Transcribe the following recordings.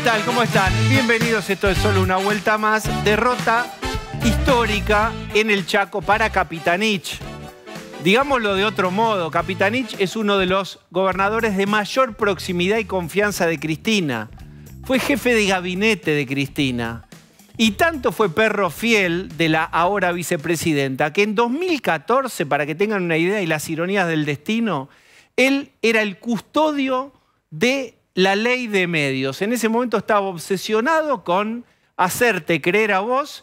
tal? ¿Cómo están? Bienvenidos, esto es Solo una vuelta más. Derrota histórica en el Chaco para Capitanich. Digámoslo de otro modo, Capitanich es uno de los gobernadores de mayor proximidad y confianza de Cristina. Fue jefe de gabinete de Cristina. Y tanto fue perro fiel de la ahora vicepresidenta que en 2014, para que tengan una idea y las ironías del destino, él era el custodio de la ley de medios. En ese momento estaba obsesionado con hacerte creer a vos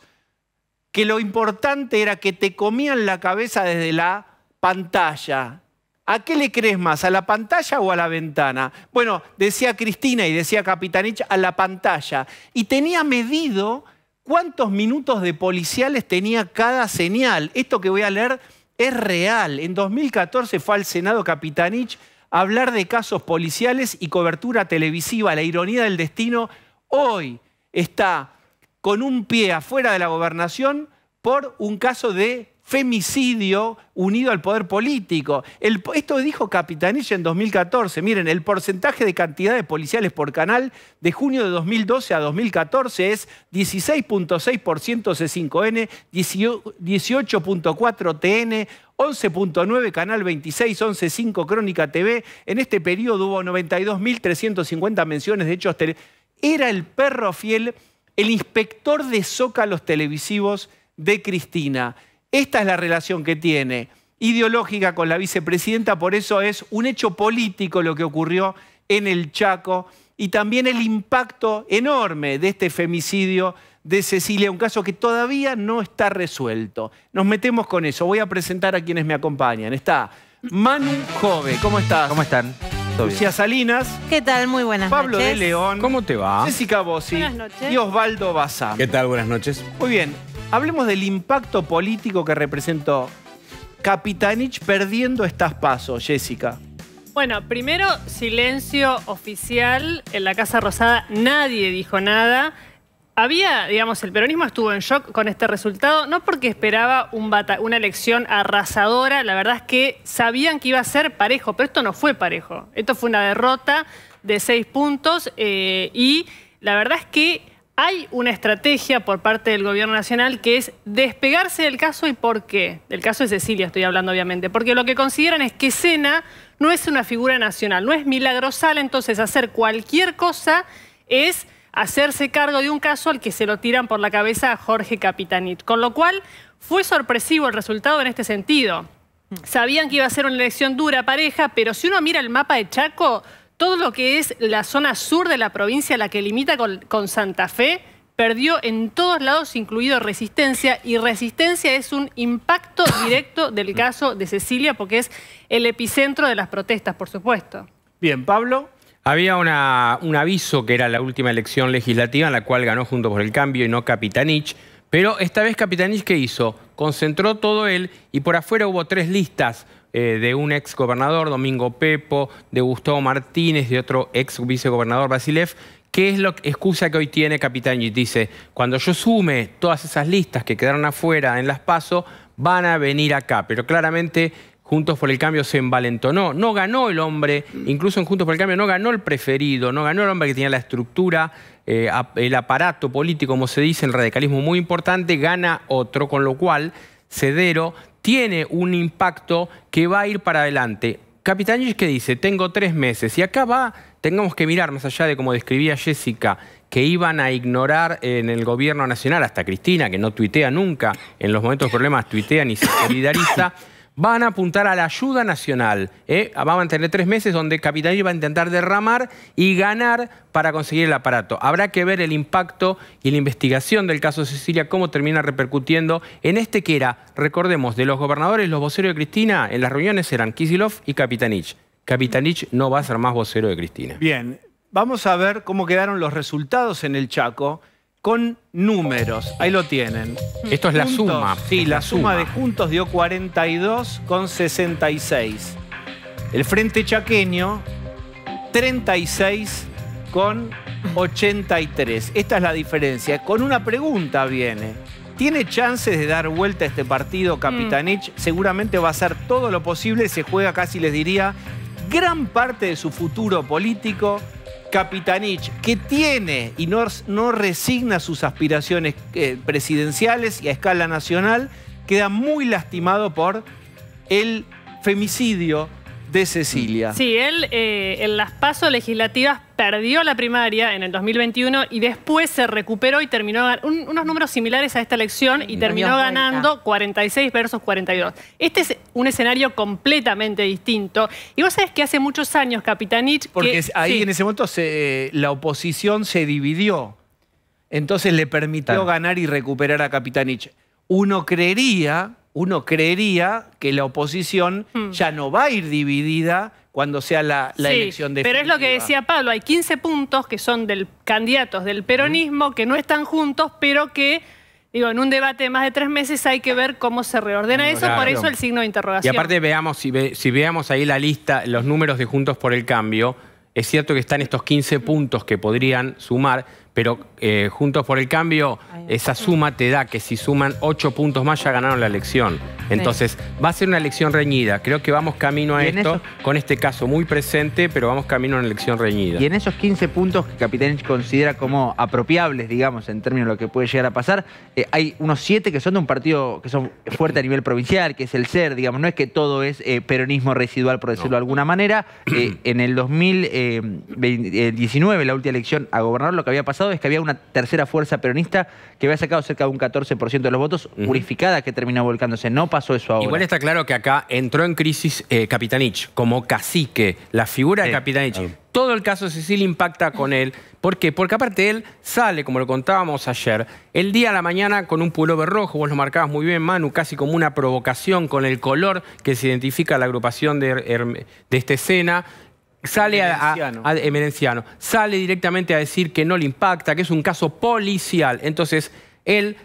que lo importante era que te comían la cabeza desde la pantalla. ¿A qué le crees más? ¿A la pantalla o a la ventana? Bueno, decía Cristina y decía Capitanich, a la pantalla. Y tenía medido cuántos minutos de policiales tenía cada señal. Esto que voy a leer es real. En 2014 fue al Senado Capitanich a hablar de casos policiales y cobertura televisiva. La ironía del destino, hoy está con un pie afuera de la gobernación por un caso de femicidio unido al poder político. Esto dijo Capitanich en 2014. Miren, el porcentaje de cantidad de policiales por canal de junio de 2012 a 2014 es 16.6% C5N, 18.4 TN, 11.9 Canal 26, 11.5 Crónica TV. En este periodo hubo 92.350 menciones de hechos televisivos. Era el perro fiel, el inspector de zócalos televisivos de Cristina. Esta es la relación que tiene, ideológica con la vicepresidenta, por eso es un hecho político lo que ocurrió en el Chaco y también el impacto enorme de este femicidio de Cecilia, un caso que todavía no está resuelto. Nos metemos con eso. Voy a presentar a quienes me acompañan. Está Manu Jove. ¿Cómo estás? ¿Cómo están? Lucía Salinas. ¿Qué tal? Muy buenas Pablo noches. de León. ¿Cómo te va? Jessica Bossi. Buenas noches. Y Osvaldo Bazán. ¿Qué tal? Buenas noches. Muy bien. Hablemos del impacto político que representó Capitanich perdiendo estas pasos, Jessica. Bueno, primero, silencio oficial. En la Casa Rosada nadie dijo nada. El peronismo estuvo en shock con este resultado, no porque esperaba una elección arrasadora, la verdad es que sabían que iba a ser parejo, pero esto no fue parejo. Esto fue una derrota de 6 puntos y la verdad es que hay una estrategia por parte del gobierno nacional que es despegarse del caso. ¿Y por qué? Del caso de Cecilia estoy hablando, obviamente. Porque lo que consideran es que Sena no es una figura nacional, no es Milagrosal, entonces hacer cualquier cosa es hacerse cargo de un caso al que se lo tiran por la cabeza a Jorge Capitanich. Con lo cual fue sorpresivo el resultado en este sentido. Sabían que iba a ser una elección dura, pareja, pero si uno mira el mapa de Chaco, todo lo que es la zona sur de la provincia, la que limita con Santa Fe, perdió en todos lados, incluido Resistencia, y Resistencia es un impacto directo del caso de Cecilia, porque es el epicentro de las protestas, por supuesto. Bien, Pablo. Había un aviso que era la última elección legislativa en la cual ganó Juntos por el Cambio y no Capitanich, pero esta vez Capitanich, ¿qué hizo? Concentró todo él y por afuera hubo 3 listas de un ex gobernador, Domingo Pepo, de Gustavo Martínez, de otro ex vicegobernador, Basilev. ¿Qué es la excusa que hoy tiene Capitanich? Dice, cuando yo sume todas esas listas que quedaron afuera en las PASO, van a venir acá. Pero claramente Juntos por el Cambio se envalentonó. No ganó el hombre, incluso en Juntos por el Cambio no ganó el preferido, no ganó el hombre que tenía la estructura, el aparato político, como se dice, el radicalismo muy importante, gana otro, con lo cual Cedero tiene un impacto que va a ir para adelante. Capitanich, ¿qué dice? Tengo 3 meses. Y acá tengamos que mirar, más allá de como describía Jessica, que iban a ignorar en el gobierno nacional, hasta Cristina, que no tuitea nunca, en los momentos de problemas tuitea ni se solidariza, van a apuntar a la ayuda nacional. Van a tener 3 meses donde Capitanich va a intentar derramar y ganar para conseguir el aparato. Habrá que ver el impacto y la investigación del caso Cecilia, cómo termina repercutiendo en este que era, recordemos, de los gobernadores, los voceros de Cristina, en las reuniones eran Kicillof y Capitanich. Capitanich no va a ser más vocero de Cristina. Bien, vamos a ver cómo quedaron los resultados en el Chaco con números. Ahí lo tienen. Esto es la Juntos, suma. Sí, la suma de Juntos dio 42,66. El Frente Chaqueño, 36,83. Esta es la diferencia. Con una pregunta viene. ¿Tiene chances de dar vuelta a este partido Capitanich? Seguramente va a hacer todo lo posible. Se juega, casi les diría, gran parte de su futuro político Capitanich, que tiene y no resigna sus aspiraciones presidenciales y a escala nacional, queda muy lastimado por el femicidio de Cecilia. Sí, él en las PASO legislativas perdió la primaria en el 2021 y después se recuperó y terminó unos números similares a esta elección y terminó ganando 46 versus 42. Este es un escenario completamente distinto. Y vos sabés que hace muchos años Capitanich... Porque ahí en ese momento la oposición se dividió. Entonces le permitió ganar y recuperar a Capitanich. Uno creería que la oposición ya no va a ir dividida cuando sea la elección definitiva. Pero es lo que decía Pablo, hay 15 puntos que son candidatos del peronismo que no están juntos, pero que, digo, en un debate de más de 3 meses hay que ver cómo se reordena eso, por eso el signo de interrogación. Y aparte veamos, si veamos ahí la lista, los números de Juntos por el Cambio, es cierto que están estos 15 puntos que podrían sumar, pero Juntos por el Cambio, esa suma te da que si suman 8 puntos más ya ganaron la elección. Entonces va a ser una elección reñida. Creo que vamos camino a esto, con este caso muy presente, pero vamos camino a una elección reñida. Y en esos 15 puntos que Capitanich considera como apropiables, digamos, en términos de lo que puede llegar a pasar, hay unos 7 que son de un partido que son fuerte a nivel provincial, que es el SER, digamos, no es que todo es peronismo residual, por decirlo de alguna manera. En el 2019, la última elección a gobernador, lo que había pasado es que había una tercera fuerza peronista que había sacado cerca de un 14% de los votos, unificada, que terminó volcándose. No pasó eso ahora. Igual está claro que acá entró en crisis Capitanich como cacique. La figura de Capitanich, todo el caso de Cecilia impacta con él. ¿Por qué? Porque aparte él sale, como lo contábamos ayer, el día a la mañana con un pullover rojo, vos lo marcabas muy bien, Manu, casi como una provocación con el color que se identifica a la agrupación de esta escena. Sale Emerenciano. Sale directamente a decir que no le impacta, que es un caso policial. Entonces, él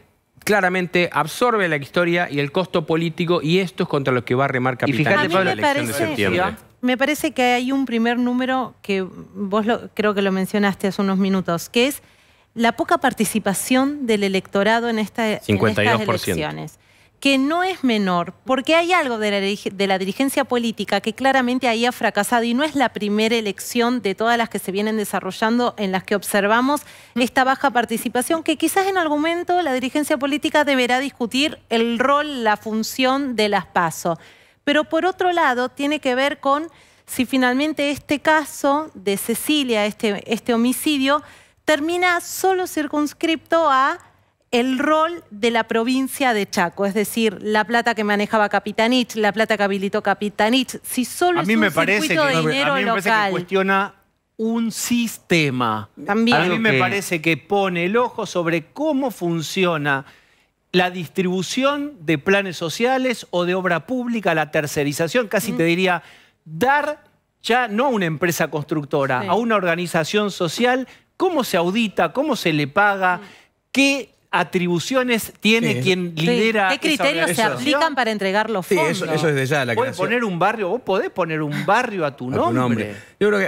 claramente absorbe la historia y el costo político, y esto es contra lo que va a remar Capitanich en la elección de septiembre. Me parece que hay un primer número que vos creo que lo mencionaste hace unos minutos, que es la poca participación del electorado en estas elecciones. Que no es menor, porque hay algo de la dirigencia política que claramente ahí ha fracasado y no es la primera elección de todas las que se vienen desarrollando en las que observamos esta baja participación, que quizás en algún momento la dirigencia política deberá discutir el rol, la función de las PASO. Pero por otro lado tiene que ver con si finalmente este caso de Cecilia, este homicidio, termina solo circunscripto a el rol de la provincia de Chaco, es decir, la plata que manejaba Capitanich, la plata que habilitó Capitanich, si solo es un circuito de dinero local. A mí me parece que cuestiona un sistema. También. A mí me parece que pone el ojo sobre cómo funciona la distribución de planes sociales o de obra pública, la tercerización, casi te diría, dar ya no a una empresa constructora, a una organización social, cómo se audita, cómo se le paga, qué atribuciones tiene quien lidera. ¿Qué criterios se aplican para entregar los fondos? Eso es de ya la creación. Poner un barrio, vos podés poner un barrio a tu nombre. Yo creo que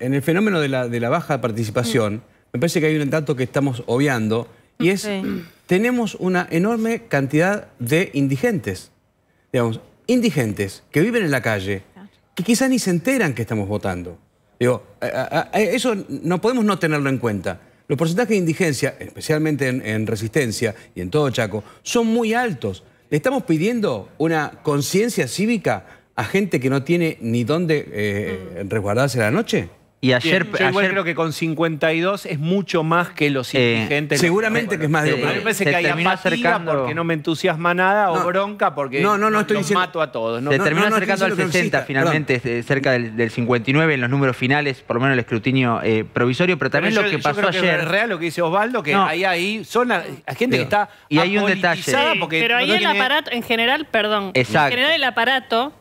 en el fenómeno de la baja participación, me parece que hay un dato que estamos obviando, y es, tenemos una enorme cantidad de indigentes. Digamos, indigentes que viven en la calle, que quizás ni se enteran que estamos votando. Digo, eso no podemos no tenerlo en cuenta. Los porcentajes de indigencia, especialmente en Resistencia y en todo Chaco, son muy altos. Le estamos pidiendo una conciencia cívica a gente que no tiene ni dónde resguardarse la noche. Y ayer, yo igual creo que con 52 es mucho más que los indigentes. Seguramente que es más de... A mí me parece que hay apatía porque no me entusiasma nada o bronca porque estoy diciendo, mato a todos. Se terminó acercando al 60 finalmente, cerca del 59 en los números finales, por lo menos el escrutinio provisorio, pero también lo que pasó ayer... Es real lo que dice Osvaldo, que hay son gente que está y hay un detalle. Pero ahí el aparato, en general, perdón, en general el aparato...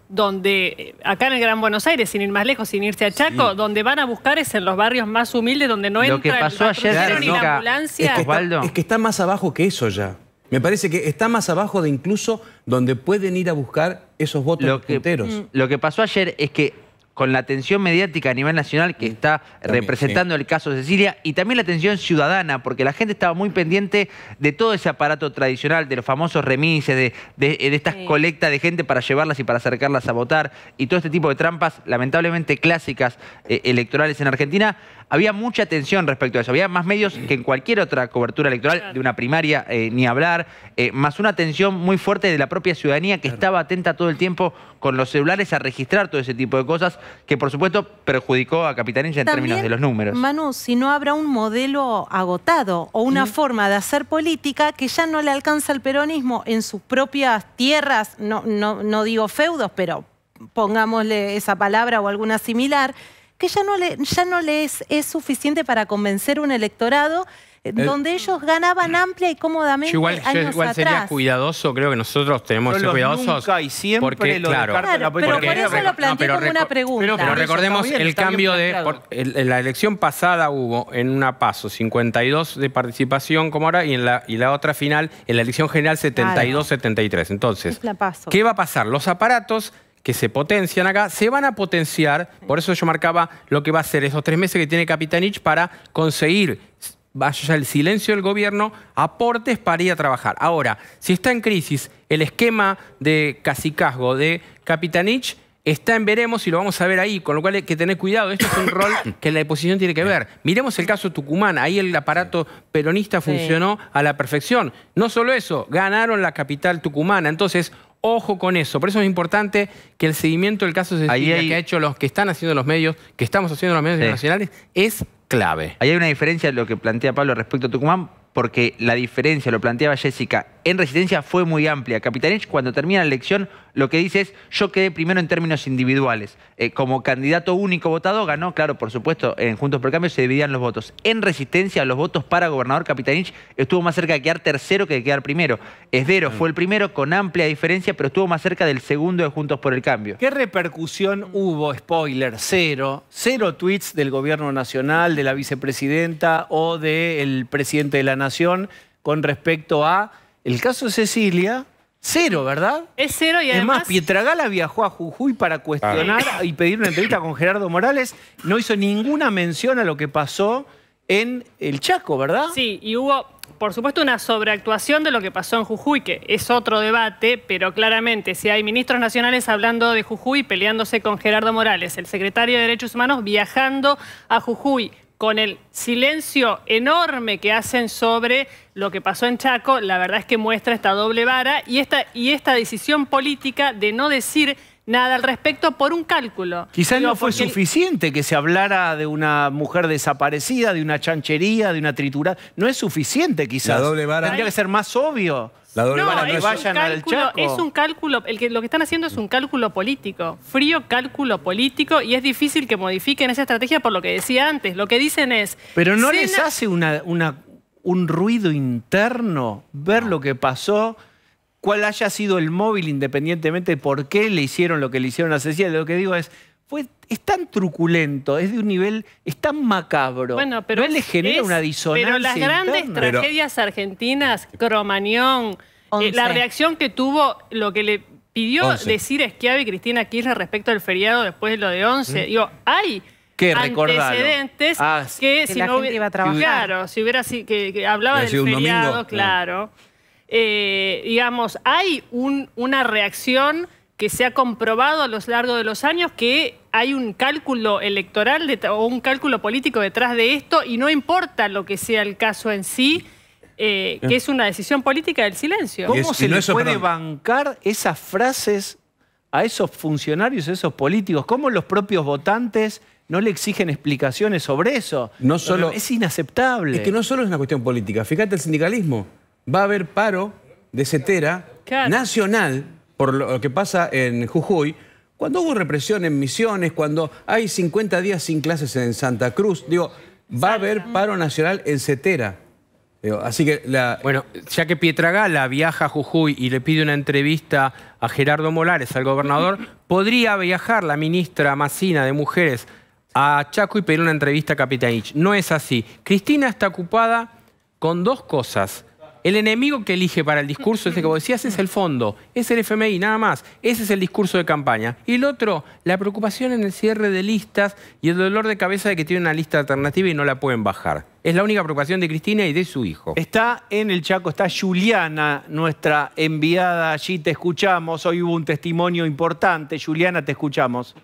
donde acá en el Gran Buenos Aires, sin ir más lejos, sin irse a Chaco, donde van a buscar es en los barrios más humildes, donde no entra que pasó ayer, ni la ambulancia. Es que está más abajo que eso ya. Me parece que está más abajo de incluso donde pueden ir a buscar esos votos enteros. Lo que pasó ayer es que con la atención mediática a nivel nacional que está representando el caso Cecilia y también la atención ciudadana, porque la gente estaba muy pendiente de todo ese aparato tradicional, de los famosos remises, de estas colectas de gente para llevarlas y para acercarlas a votar y todo este tipo de trampas, lamentablemente clásicas electorales en Argentina. Había mucha atención respecto a eso. Había más medios que en cualquier otra cobertura electoral, de una primaria, ni hablar, más una atención muy fuerte de la propia ciudadanía que estaba atenta todo el tiempo con los celulares a registrar todo ese tipo de cosas, que por supuesto perjudicó a Capitanich en términos de los números. Manu, si no habrá un modelo agotado o una forma de hacer política que ya no le alcanza al peronismo en sus propias tierras, no digo feudos, pero pongámosle esa palabra o alguna similar, que ya no le es suficiente para convencer un electorado donde ellos ganaban amplia y cómodamente igual sería cuidadoso, creo que nosotros tenemos que ser cuidadosos. Nunca y siempre porque, lo claro, pero por eso lo planteé como una pregunta. Pero recordemos bien, el cambio en la elección pasada hubo en una PASO 52 de participación como ahora y en la otra final, en la elección general 72-73. Entonces, ¿qué va a pasar? Los aparatos que se potencian acá, se van a potenciar, por eso yo marcaba lo que va a ser esos 3 meses que tiene Capitanich para conseguir, vaya el silencio del gobierno, aportes para ir a trabajar. Ahora, si está en crisis, el esquema de cacicazgo de Capitanich está en veremos y lo vamos a ver ahí, con lo cual hay que tener cuidado. Esto es un rol que la oposición tiene que ver. Miremos el caso Tucumán, ahí el aparato peronista funcionó a la perfección. No solo eso, ganaron la capital tucumana, entonces ojo con eso. Por eso es importante que el seguimiento del caso Cecilia que ha hecho los que están haciendo los medios, que estamos haciendo los medios internacionales, es clave. Ahí hay una diferencia en lo que plantea Pablo respecto a Tucumán, porque la diferencia, lo planteaba Jessica, en Resistencia fue muy amplia. Capitanich, cuando termina la elección, lo que dice es, yo quedé primero en términos individuales. Como candidato único votado, ganó, claro, por supuesto, en Juntos por el Cambio se dividían los votos. En Resistencia, los votos para gobernador, Capitanich estuvo más cerca de quedar tercero que de quedar primero. Esdero fue el primero con amplia diferencia, pero estuvo más cerca del segundo de Juntos por el Cambio. ¿Qué repercusión hubo? Spoiler, cero. Cero tweets del gobierno nacional, de la vicepresidenta o del presidente de la Nación con respecto a el caso Cecilia. Cero, ¿verdad? Es cero y además... Es más, Pietragala viajó a Jujuy para cuestionar y pedir una entrevista con Gerardo Morales. No hizo ninguna mención a lo que pasó en el Chaco, ¿verdad? Sí, y hubo, por supuesto, una sobreactuación de lo que pasó en Jujuy, que es otro debate, pero claramente si hay ministros nacionales hablando de Jujuy, peleándose con Gerardo Morales, el secretario de Derechos Humanos viajando a Jujuy, con el silencio enorme que hacen sobre lo que pasó en Chaco, la verdad es que muestra esta doble vara y esta decisión política de no decir nada al respecto por un cálculo. Quizás no fue suficiente que se hablara de una mujer desaparecida, de una chanchería, de una triturada. No es suficiente quizás. La doble vara. Tendría que ser más obvio. La doble No, vara es vayan al Chaco. Es un cálculo, lo que están haciendo es un cálculo político, frío cálculo político, y es difícil que modifiquen esa estrategia por lo que decía antes. Lo que dicen es... Pero ¿no les hace un ruido interno ver lo que pasó? Cuál haya sido el móvil, independientemente de por qué le hicieron lo que le hicieron a Cecilia. Lo que digo es tan truculento, es de un nivel, es tan macabro. Bueno, pero ¿no le genera una disonancia Pero las grandes interna? tragedias argentinas, Cromañón, la reacción que tuvo, lo que le pidió decir Schiavi y Cristina Kirchner respecto al feriado después de lo de 11. Digo, hay antecedentes que si no iba a trabajar. Claro, si hubiera que hablaba del feriado, domingo, claro. Digamos, hay una reacción que se ha comprobado a lo largo de los años que hay un cálculo electoral o un cálculo político detrás de esto y no importa lo que sea el caso en sí, que es una decisión política del silencio. ¿Cómo se le puede bancar esas frases a esos funcionarios, a esos políticos? ¿Cómo los propios votantes no le exigen explicaciones sobre eso? No solo, es inaceptable. Es que no solo es una cuestión política. Fíjate el sindicalismo. Va a haber paro de CETERA nacional por lo que pasa en Jujuy, cuando hubo represión en Misiones, cuando hay 50 días sin clases en Santa Cruz. Digo, va a haber paro nacional en CETERA. Así que Bueno, ya que Pietragala viaja a Jujuy y le pide una entrevista a Gerardo Morales, al gobernador, podría viajar la ministra Massina de Mujeres a Chaco y pedir una entrevista a Capitanich. No es así. Cristina está ocupada con dos cosas. El enemigo que elige para el discurso, ese que vos decías, es el fondo, es el FMI, nada más. Ese es el discurso de campaña. Y el otro, la preocupación en el cierre de listas y el dolor de cabeza de que tiene una lista alternativa y no la pueden bajar. Es la única preocupación de Cristina y de su hijo. Está en el Chaco, está Juliana, nuestra enviada allí, te escuchamos. Hoy hubo un testimonio importante. Juliana, te escuchamos.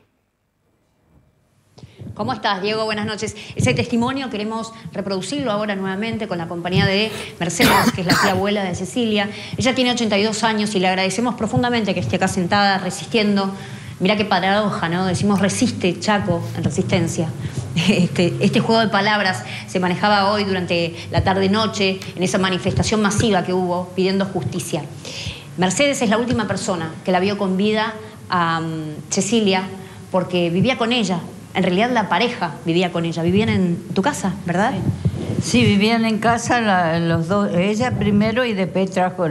¿Cómo estás, Diego? Buenas noches. Ese testimonio queremos reproducirlo ahora nuevamente con la compañía de Mercedes, que es la tía abuela de Cecilia. Ella tiene 82 años y le agradecemos profundamente que esté acá sentada resistiendo. Mirá qué paradoja, ¿no? Decimos resiste, Chaco, en resistencia. Este juego de palabras se manejaba hoy durante la tarde-noche en esa manifestación masiva que hubo pidiendo justicia. Mercedes es la última persona que la vio con vida a Cecilia porque vivía con ella. En realidad la pareja vivía con ella. Vivían en tu casa, ¿verdad? Sí, vivían en casa los dos. Ella primero y después trajo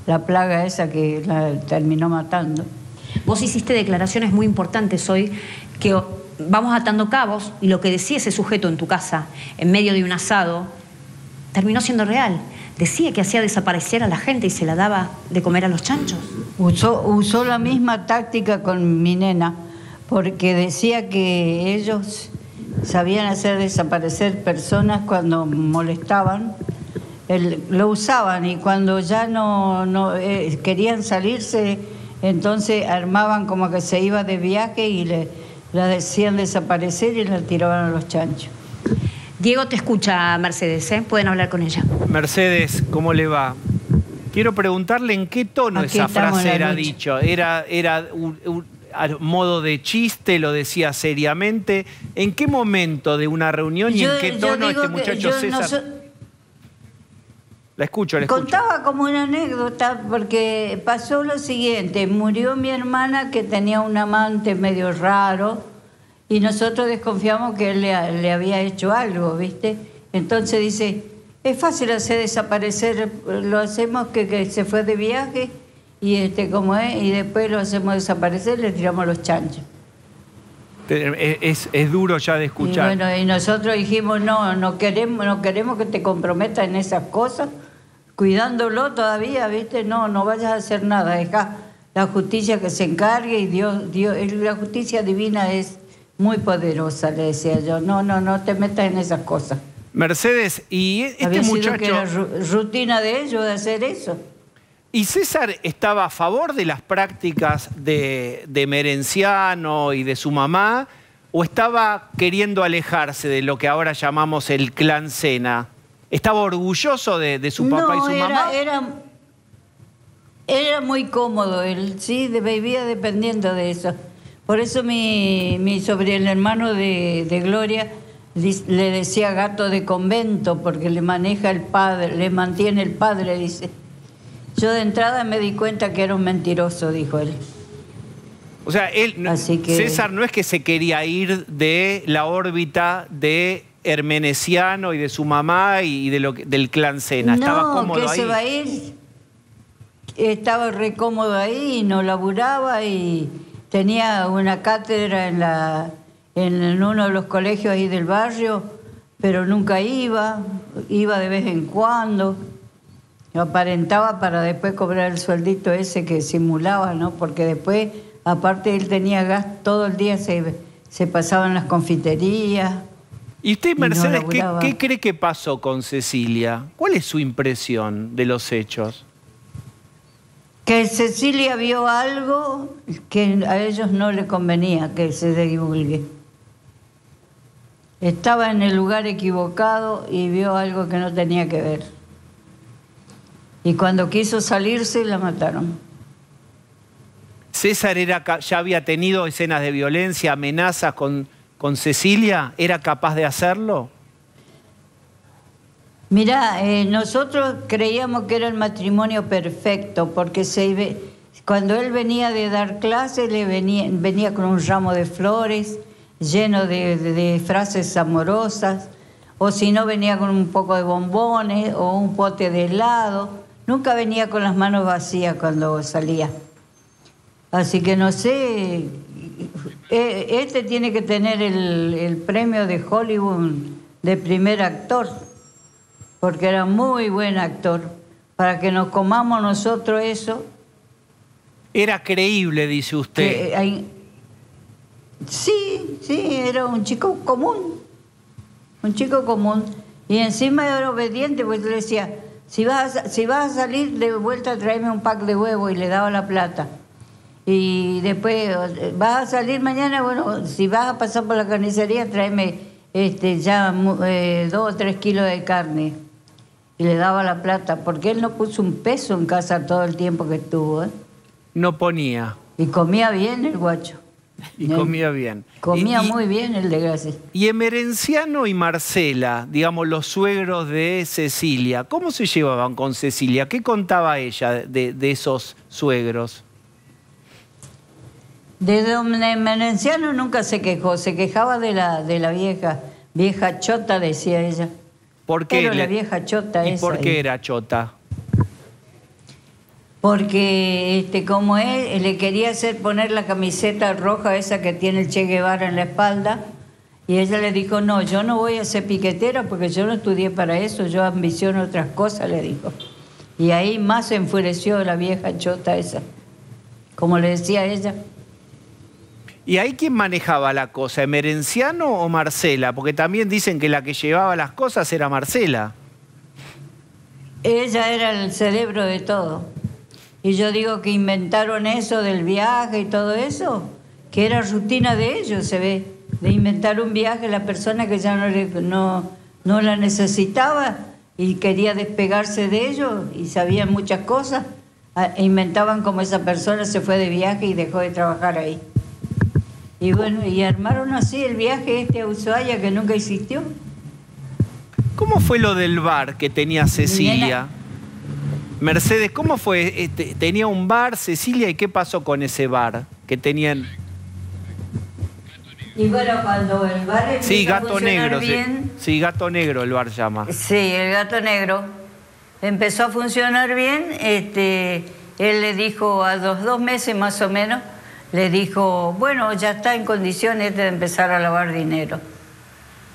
la plaga esa que la terminó matando. Vos hiciste declaraciones muy importantes hoy que vamos atando cabos y lo que decía ese sujeto en tu casa, en medio de un asado, terminó siendo real. Decía que hacía desaparecer a la gente y se la daba de comer a los chanchos. Usó la misma táctica con mi nena, porque decía que ellos sabían hacer desaparecer personas cuando molestaban. Lo usaban y cuando ya no querían salirse, entonces armaban como que se iba de viaje y la decían desaparecer y la tiraban a los chanchos. Diego te escucha, Mercedes, ¿eh? Pueden hablar con ella. Mercedes, ¿cómo le va? Quiero preguntarle en qué tono Aquí esa frase era noche. dicho. ¿Era a modo de chiste, lo decía seriamente? ¿En qué momento de una reunión y en qué tono este muchacho César? La escucho. Contaba como una anécdota porque pasó lo siguiente. Murió mi hermana que tenía un amante medio raro y nosotros desconfiamos que él le había hecho algo, ¿viste? Entonces dice, es fácil hacer desaparecer, lo hacemos que se fue de viaje y como es, y después lo hacemos desaparecer, le tiramos los chanchos. Es duro ya de escuchar. Y bueno, y nosotros dijimos, no queremos que te comprometas en esas cosas, cuidándolo todavía, ¿viste? No vayas a hacer nada, deja la justicia que se encargue y Dios, la justicia divina es muy poderosa, le decía yo. No te metas en esas cosas. Mercedes, y este muchacho... que era rutina de ellos de hacer eso. ¿Y César estaba a favor de las prácticas de Merenciano y de su mamá o estaba queriendo alejarse de lo que ahora llamamos el clan Sena? ¿Estaba orgulloso de su papá y su mamá? Era muy cómodo él, sí, vivía dependiendo de eso. Por eso mi sobrino, el hermano de Gloria, le decía gato de convento, porque le maneja el padre, le mantiene el padre, dice. Yo de entrada me di cuenta que era un mentiroso, dijo él. O sea, César no es que se quería ir de la órbita de Hermeneciano y de su mamá y del clan Sena. Estaba cómodo ahí. No, que se va a ir. Estaba re cómodo ahí y no laburaba y tenía una cátedra en uno de los colegios ahí del barrio, pero nunca iba de vez en cuando. Aparentaba para después cobrar el sueldito ese que simulaba, ¿no? Porque después, aparte, él tenía gas todo el día, se pasaba en las confiterías. ¿Y usted, Mercedes, qué cree que pasó con Cecilia? ¿Cuál es su impresión de los hechos? Que Cecilia vio algo que a ellos no le convenía que se divulgue. Estaba en el lugar equivocado y vio algo que no tenía que ver. Y cuando quiso salirse, la mataron. ¿César ya había tenido escenas de violencia, amenazas con Cecilia? ¿Era capaz de hacerlo? Mirá, nosotros creíamos que era el matrimonio perfecto, porque cuando él venía de dar clases, venía con un ramo de flores, lleno de frases amorosas, o si no venía con un poco de bombones o un pote de helado. Nunca venía con las manos vacías cuando salía. Así que no sé, este tiene que tener el premio de Hollywood de primer actor, porque era muy buen actor. para que nos comamos nosotros eso. Era creíble, dice usted. Sí, era un chico común. Un chico común. Y encima era obediente, pues le decía, si vas a salir de vuelta, tráeme un pack de huevos, y le daba la plata. Y después, vas a salir mañana, bueno, si vas a pasar por la carnicería, tráeme 2 o 3 kilos de carne. Y le daba la plata, porque él no puso un peso en casa todo el tiempo que estuvo. No ponía. Y comía bien el guacho. Y comía bien. Comía muy bien el desgracia. Y Emerenciano y Marcela, digamos, los suegros de Cecilia, ¿cómo se llevaban con Cecilia? ¿Qué contaba ella de esos suegros? De don Emerenciano nunca se quejó, se quejaba de la vieja chota, decía ella. ¿Por qué? Pero la vieja chota ¿Y esa. por qué era chota? Porque como él le quería hacer poner la camiseta roja esa que tiene el Che Guevara en la espalda, y ella le dijo, no, yo no voy a ser piquetera porque yo no estudié para eso, yo ambiciono otras cosas, le dijo. Y ahí más se enfureció la vieja chota esa, como le decía ella. ¿Y ahí quién manejaba la cosa, Emerenciano o Marcela? Porque también dicen que la que llevaba las cosas era Marcela. Ella era el cerebro de todo. Y yo digo que inventaron eso del viaje y todo eso, que era rutina de ellos, se ve, de inventar un viaje, la persona que ya no la necesitaba y quería despegarse de ellos y sabían muchas cosas, inventaban como esa persona se fue de viaje y dejó de trabajar ahí. Y bueno, y armaron así el viaje a Ushuaia que nunca existió. ¿Cómo fue lo del bar que tenía Cecilia? Mercedes, ¿cómo fue? Tenía un bar, Cecilia, ¿y qué pasó con ese bar que tenían? Y bueno, cuando el bar empezó a funcionar bien... Sí, Gato Negro el bar llama. Sí, el Gato Negro. Empezó a funcionar bien, él le dijo a los 2 meses más o menos, le dijo, bueno, ya está en condiciones de empezar a lavar dinero.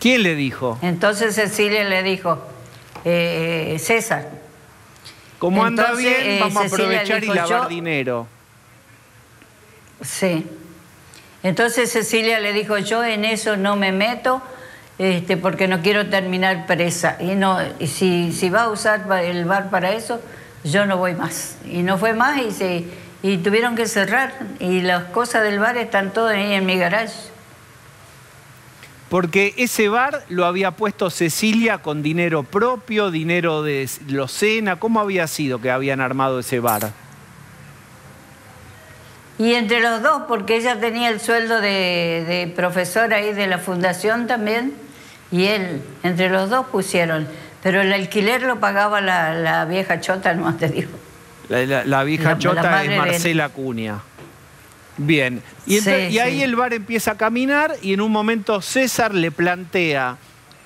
¿Quién le dijo? Entonces Cecilia le dijo, César. Como anda bien, vamos a Cecilia aprovechar dijo, y lavar dinero. Sí. Entonces Cecilia le dijo, yo en eso no me meto, porque no quiero terminar presa. Y si va a usar el bar para eso, yo no voy más. Y no fue más y tuvieron que cerrar. Y las cosas del bar están todas ahí en mi garage. Porque ese bar lo había puesto Cecilia con dinero propio, dinero de Locena. ¿Cómo había sido que habían armado ese bar? Y entre los dos, porque ella tenía el sueldo de profesora ahí de la fundación también, y él, entre los dos pusieron. Pero el alquiler lo pagaba la vieja chota, no te digo. La vieja chota es Marcela Acuña. Bien, y ahí el bar empieza a caminar y en un momento César le plantea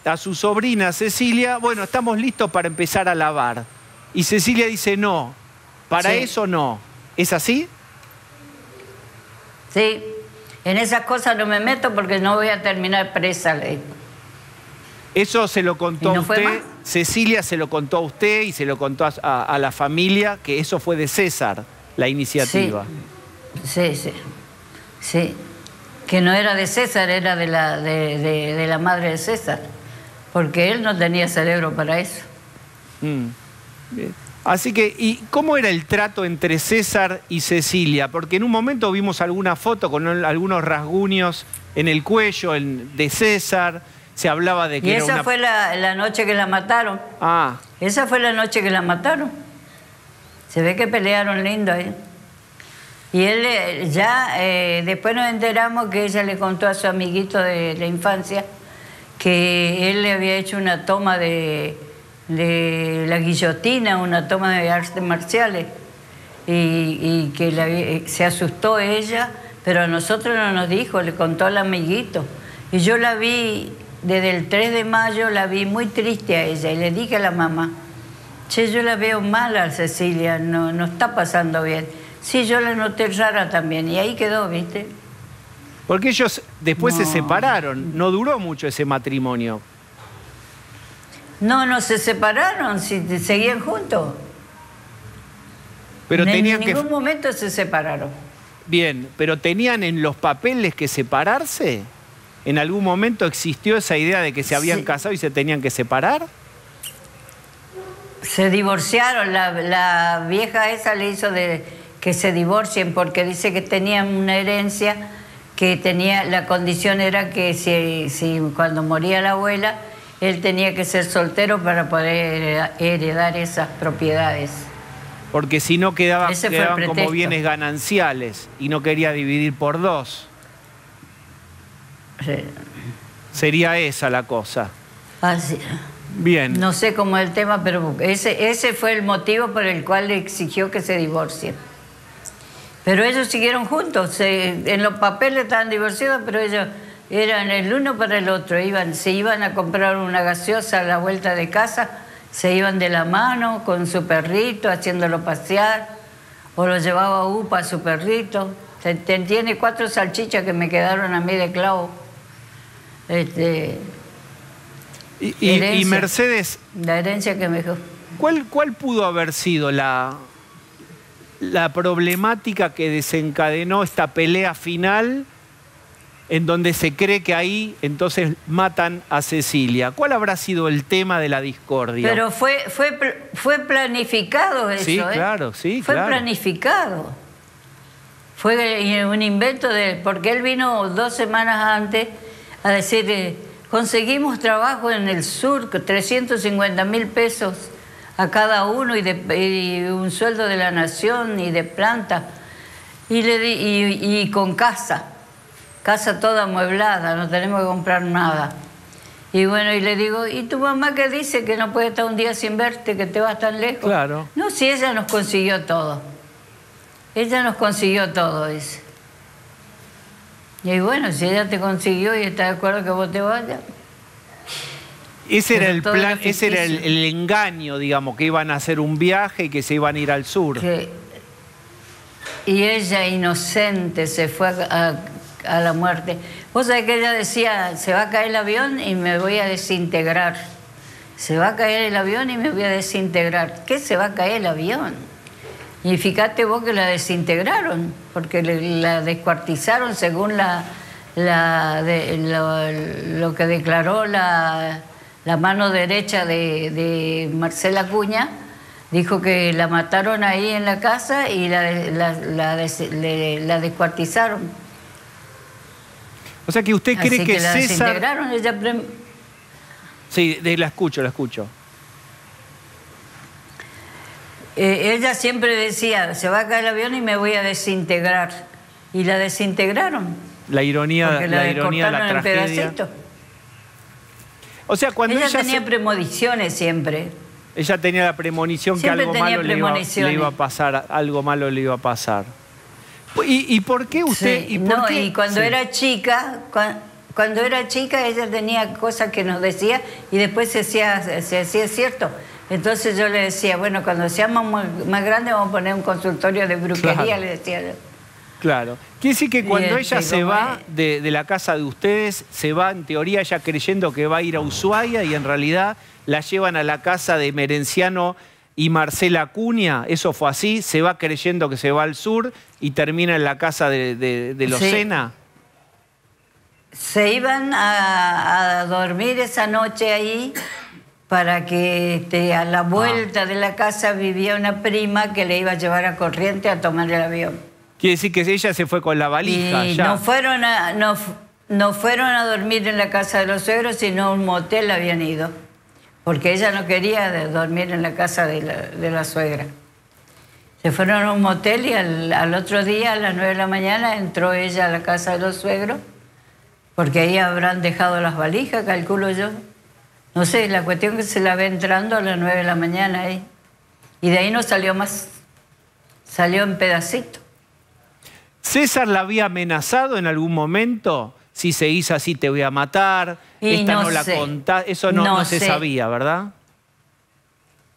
a su sobrina Cecilia, bueno, estamos listos para empezar a lavar. Y Cecilia dice, no, para eso no. ¿Es así? Sí, en esas cosas no me meto porque no voy a terminar presa, le digo. Eso se lo contó a usted, Cecilia se lo contó a usted y se lo contó a la familia, que eso fue de César, la iniciativa. Sí, que no era de César, era de la madre de César, porque él no tenía cerebro para eso. Bien. Así que, ¿y cómo era el trato entre César y Cecilia? Porque en un momento vimos alguna foto con algunos rasguños en el cuello de César, se hablaba de que y era esa fue la noche que la mataron. Ah. Esa fue la noche que la mataron. Se ve que pelearon lindo ahí. Y él después nos enteramos que ella le contó a su amiguito de la infancia que él le había hecho una toma de la guillotina, una toma de artes marciales, y que se asustó ella, pero a nosotros no nos dijo, le contó al amiguito. Y yo la vi, desde el 3 de mayo, la vi muy triste a ella, y le dije a la mamá, che, yo la veo mal a Cecilia, no está pasando bien. Sí, yo la noté rara también, y ahí quedó, ¿viste? Porque ellos después se separaron, no duró mucho ese matrimonio. No se separaron, seguían juntos. Pero en tenían ningún momento se separaron. Bien, pero ¿tenían en los papeles que separarse? ¿En algún momento existió esa idea de que se habían casado y se tenían que separar? Se divorciaron. La vieja esa le hizo que se divorcien porque dice que tenían una herencia que tenía, la condición era que si cuando moría la abuela, él tenía que ser soltero para poder heredar esas propiedades. Porque si no quedaban como como bienes gananciales y no quería dividir por 2. Sí. Sería esa la cosa. Así. Bien. No sé cómo es el tema, pero ese fue el motivo por el cual le exigió que se divorcien. Pero ellos siguieron juntos. En los papeles estaban divorciados, pero ellos eran el uno para el otro. Se iban a comprar una gaseosa a la vuelta de casa, se iban de la mano con su perrito, haciéndolo pasear, o lo llevaba a UPA a su perrito. Tiene 4 salchichas que me quedaron a mí de clavo. Y Mercedes... La herencia que me dejó. ¿Cuál pudo haber sido la problemática que desencadenó esta pelea final en donde se cree que ahí entonces matan a Cecilia? ¿Cuál habrá sido el tema de la discordia? Pero fue planificado eso, sí, claro, sí, fue claro. planificado. Fue un invento porque él vino 2 semanas antes a decir, conseguimos trabajo en el sur, 350.000 pesos a cada uno y un sueldo de la nación y de planta y con casa toda amueblada, no tenemos que comprar nada. Y bueno, y le digo, ¿y tu mamá qué dice? Que no puede estar un día sin verte, que te vas tan lejos. Claro. No, si ella nos consiguió todo. Ella nos consiguió todo, dice. Y bueno, si ella te consiguió y está de acuerdo que vos te vayas. Ese era el plan, ese era el engaño, digamos, que iban a hacer un viaje y que se iban a ir al sur. Y ella, inocente, se fue a la muerte. Vos sabés que ella decía, se va a caer el avión y me voy a desintegrar. Se va a caer el avión y me voy a desintegrar. ¿Qué se va a caer el avión? Y fíjate vos que la desintegraron, porque la descuartizaron según lo que declaró la mano derecha de Marcela Acuña. Dijo que la mataron ahí en la casa y la descuartizaron. O sea que usted cree que la César... desintegraron, ella... Sí, la escucho. Ella siempre decía, se va a caer el avión y me voy a desintegrar. Y la desintegraron. La ironía de la tragedia. O sea, cuando ella tenía premoniciones siempre. Ella tenía la premonición siempre que algo malo le iba a pasar, algo malo le iba a pasar. ¿Y por qué usted? Sí, ¿Y cuando era chica, cuando era chica ella tenía cosas que nos decía y después se hacía cierto. Entonces yo le decía, bueno, cuando seamos más grandes vamos a poner un consultorio de brujería, claro. Le decía yo. Claro. Quiere decir que cuando ella se va de la casa de ustedes, se va en teoría ella creyendo que va a ir a Ushuaia y en realidad la llevan a la casa de Merenciano y Marcela Acuña. ¿Eso fue así? ¿Se va creyendo que se va al sur y termina en la casa de Locena? Se iban a dormir esa noche ahí para que a la vuelta de la casa vivía una prima que le iba a llevar a Corrientes a tomar el avión. Quiere decir que ella se fue con la valija. Y ya. no fueron a dormir en la casa de los suegros, sino a un motel habían ido. Porque ella no quería dormir en la casa de la suegra. Se fueron a un motel y al otro día, a las 9 de la mañana, entró ella a la casa de los suegros, porque ahí habrán dejado las valijas, calculo yo. No sé, la cuestión que se la ve entrando a las 9 de la mañana ahí. Y de ahí no salió más. Salió en pedacitos. ¿César la había amenazado en algún momento? Si se hizo así te voy a matar, esta no la contás. Eso no se sabía, ¿verdad?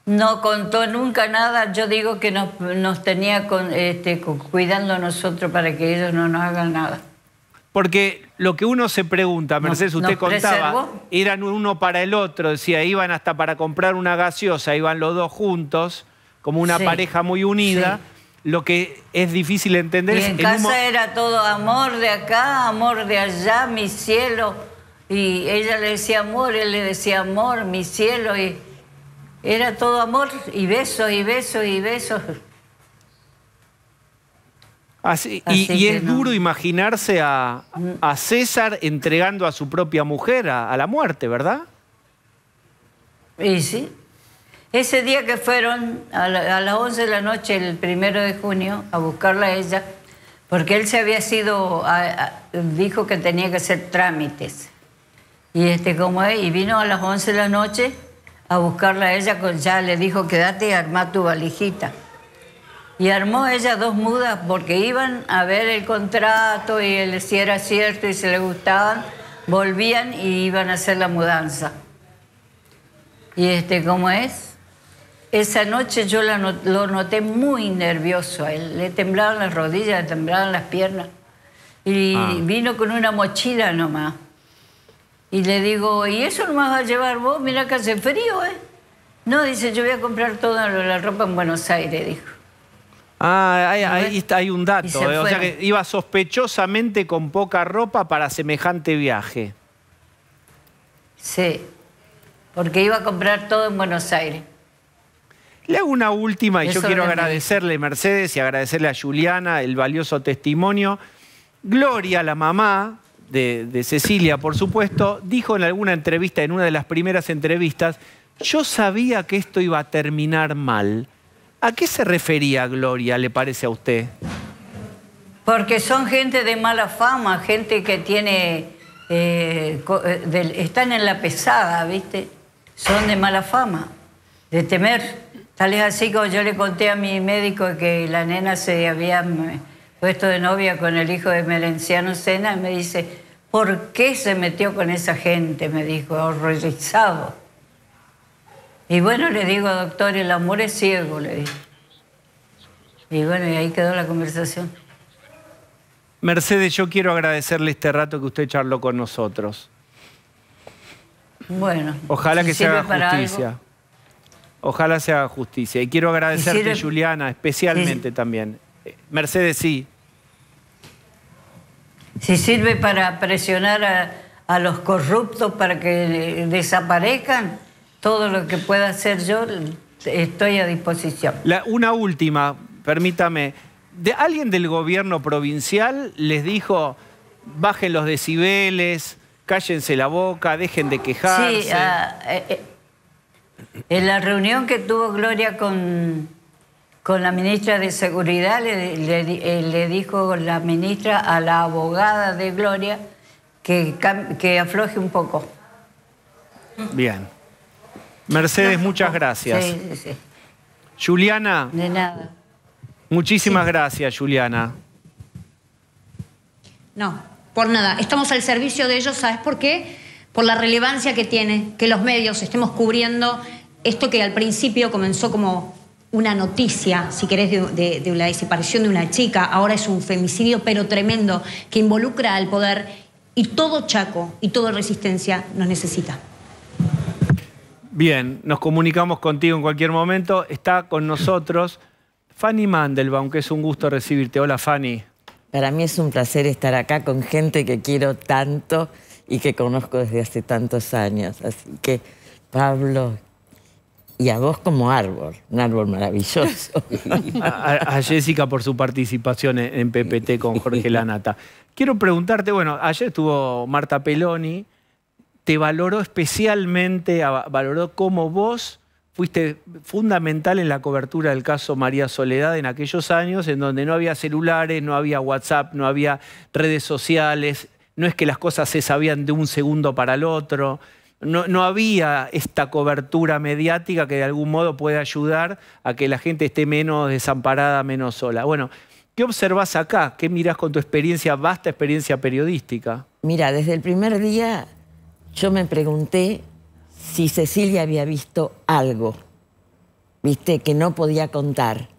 No contó nunca nada. Yo digo que nos tenía cuidando a nosotros para que ellos no nos hagan nada. Porque lo que uno se pregunta, Mercedes, usted contaba, preservó. Eran uno para el otro, decía, iban hasta para comprar una gaseosa, iban los dos juntos, como una pareja muy unida. Sí. lo que es difícil entender y es... en casa era todo amor de acá, amor de allá, mi cielo. Y ella le decía amor, él le decía amor, mi cielo. Y era todo amor y besos y besos y besos. Y es duro imaginarse a César entregando a su propia mujer a la muerte, ¿verdad? Y sí. Ese día que fueron a las 11 de la noche, el 1 de junio, a buscarla a ella, porque él se había sido, dijo que tenía que hacer trámites. Y y vino a las 11 de la noche a buscarla a ella, ya le dijo, quédate y armá tu valijita. Y armó ella 2 mudas porque iban a ver el contrato y si era cierto y si le gustaban, volvían y iban a hacer la mudanza. Y esa noche yo lo noté muy nervioso a él. Le temblaban las rodillas, le temblaban las piernas. Y vino con una mochila nomás. Y le digo, ¿y eso nomás vas a llevar vos? Mira que hace frío, ¿eh? No, dice, yo voy a comprar toda la ropa en Buenos Aires, dijo. Ahí está, hay un dato. O sea que iba sospechosamente con poca ropa para semejante viaje. Sí, porque iba a comprar todo en Buenos Aires. Le hago una última y yo quiero agradecerle, Mercedes, y agradecerle a Juliana el valioso testimonio. Gloria, la mamá de Cecilia, por supuesto, dijo en alguna entrevista, en una de las primeras entrevistas, yo sabía que esto iba a terminar mal. ¿A qué se refería Gloria, le parece a usted? Porque son gente de mala fama, gente que tiene... están en la pesada, ¿viste? Son de mala fama, de temer. Tal es así como yo le conté a mi médico que la nena se había puesto de novia con el hijo de Melenciano Sena, y me dice, ¿por qué se metió con esa gente? Me dijo, horrorizado. Y bueno, le digo, doctor, el amor es ciego, le dije. Y bueno, y ahí quedó la conversación. Mercedes, yo quiero agradecerle este rato que usted charló con nosotros. Bueno. Ojalá que se haga justicia. Ojalá se haga justicia. Y quiero agradecerte, Juliana, especialmente también. Mercedes, sí. Si sirve para presionar a los corruptos para que desaparezcan, todo lo que pueda hacer yo, estoy a disposición. Una última, permítame. ¿Alguien del gobierno provincial les dijo, bajen los decibeles, cállense la boca, dejen de quejarse? Sí, en la reunión que tuvo Gloria con la ministra de Seguridad, le dijo la ministra a la abogada de Gloria que afloje un poco. Bien. Mercedes, muchas gracias. Sí. Juliana. De nada. Muchísimas gracias, Juliana. No, por nada. Estamos al servicio de ellos, ¿sabes por qué? Por la relevancia que tiene que los medios estemos cubriendo esto que al principio comenzó como una noticia, si querés, de la desaparición de una chica. Ahora es un femicidio, pero tremendo, que involucra al poder. Y todo Chaco y toda Resistencia nos necesita. Bien, nos comunicamos contigo en cualquier momento. Está con nosotros Fanny Mandelbaum, que es un gusto recibirte. Hola, Fanny. Para mí es un placer estar acá con gente que quiero tanto y que conozco desde hace tantos años. Así que, Pablo, y a vos como árbol, un árbol maravilloso. A Jessica por su participación en PPT con Jorge Lanata. Quiero preguntarte, bueno, ayer estuvo Marta Peloni, te valoró especialmente, valoró cómo vos fuiste fundamental en la cobertura del caso María Soledad en aquellos años en donde no había celulares, no había WhatsApp, no había redes sociales, no es que las cosas se sabían de un segundo para el otro, no había esta cobertura mediática que de algún modo puede ayudar a que la gente esté menos desamparada, menos sola. Bueno, ¿qué observás acá? ¿Qué mirás con tu experiencia, vasta experiencia periodística? Mira, desde el primer día yo me pregunté si Cecilia había visto algo, viste, que no podía contar.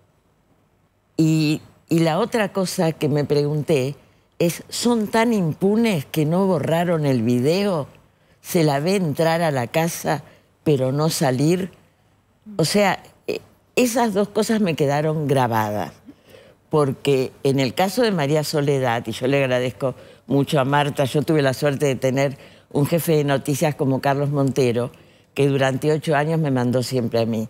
Y la otra cosa que me pregunté es, ¿son tan impunes que no borraron el video? ¿Se la ve entrar a la casa pero no salir? O sea, esas dos cosas me quedaron grabadas. porque en el caso de María Soledad, y yo le agradezco mucho a Marta, yo tuve la suerte de tener un jefe de noticias como Carlos Montero, que durante 8 años me mandó siempre a mí.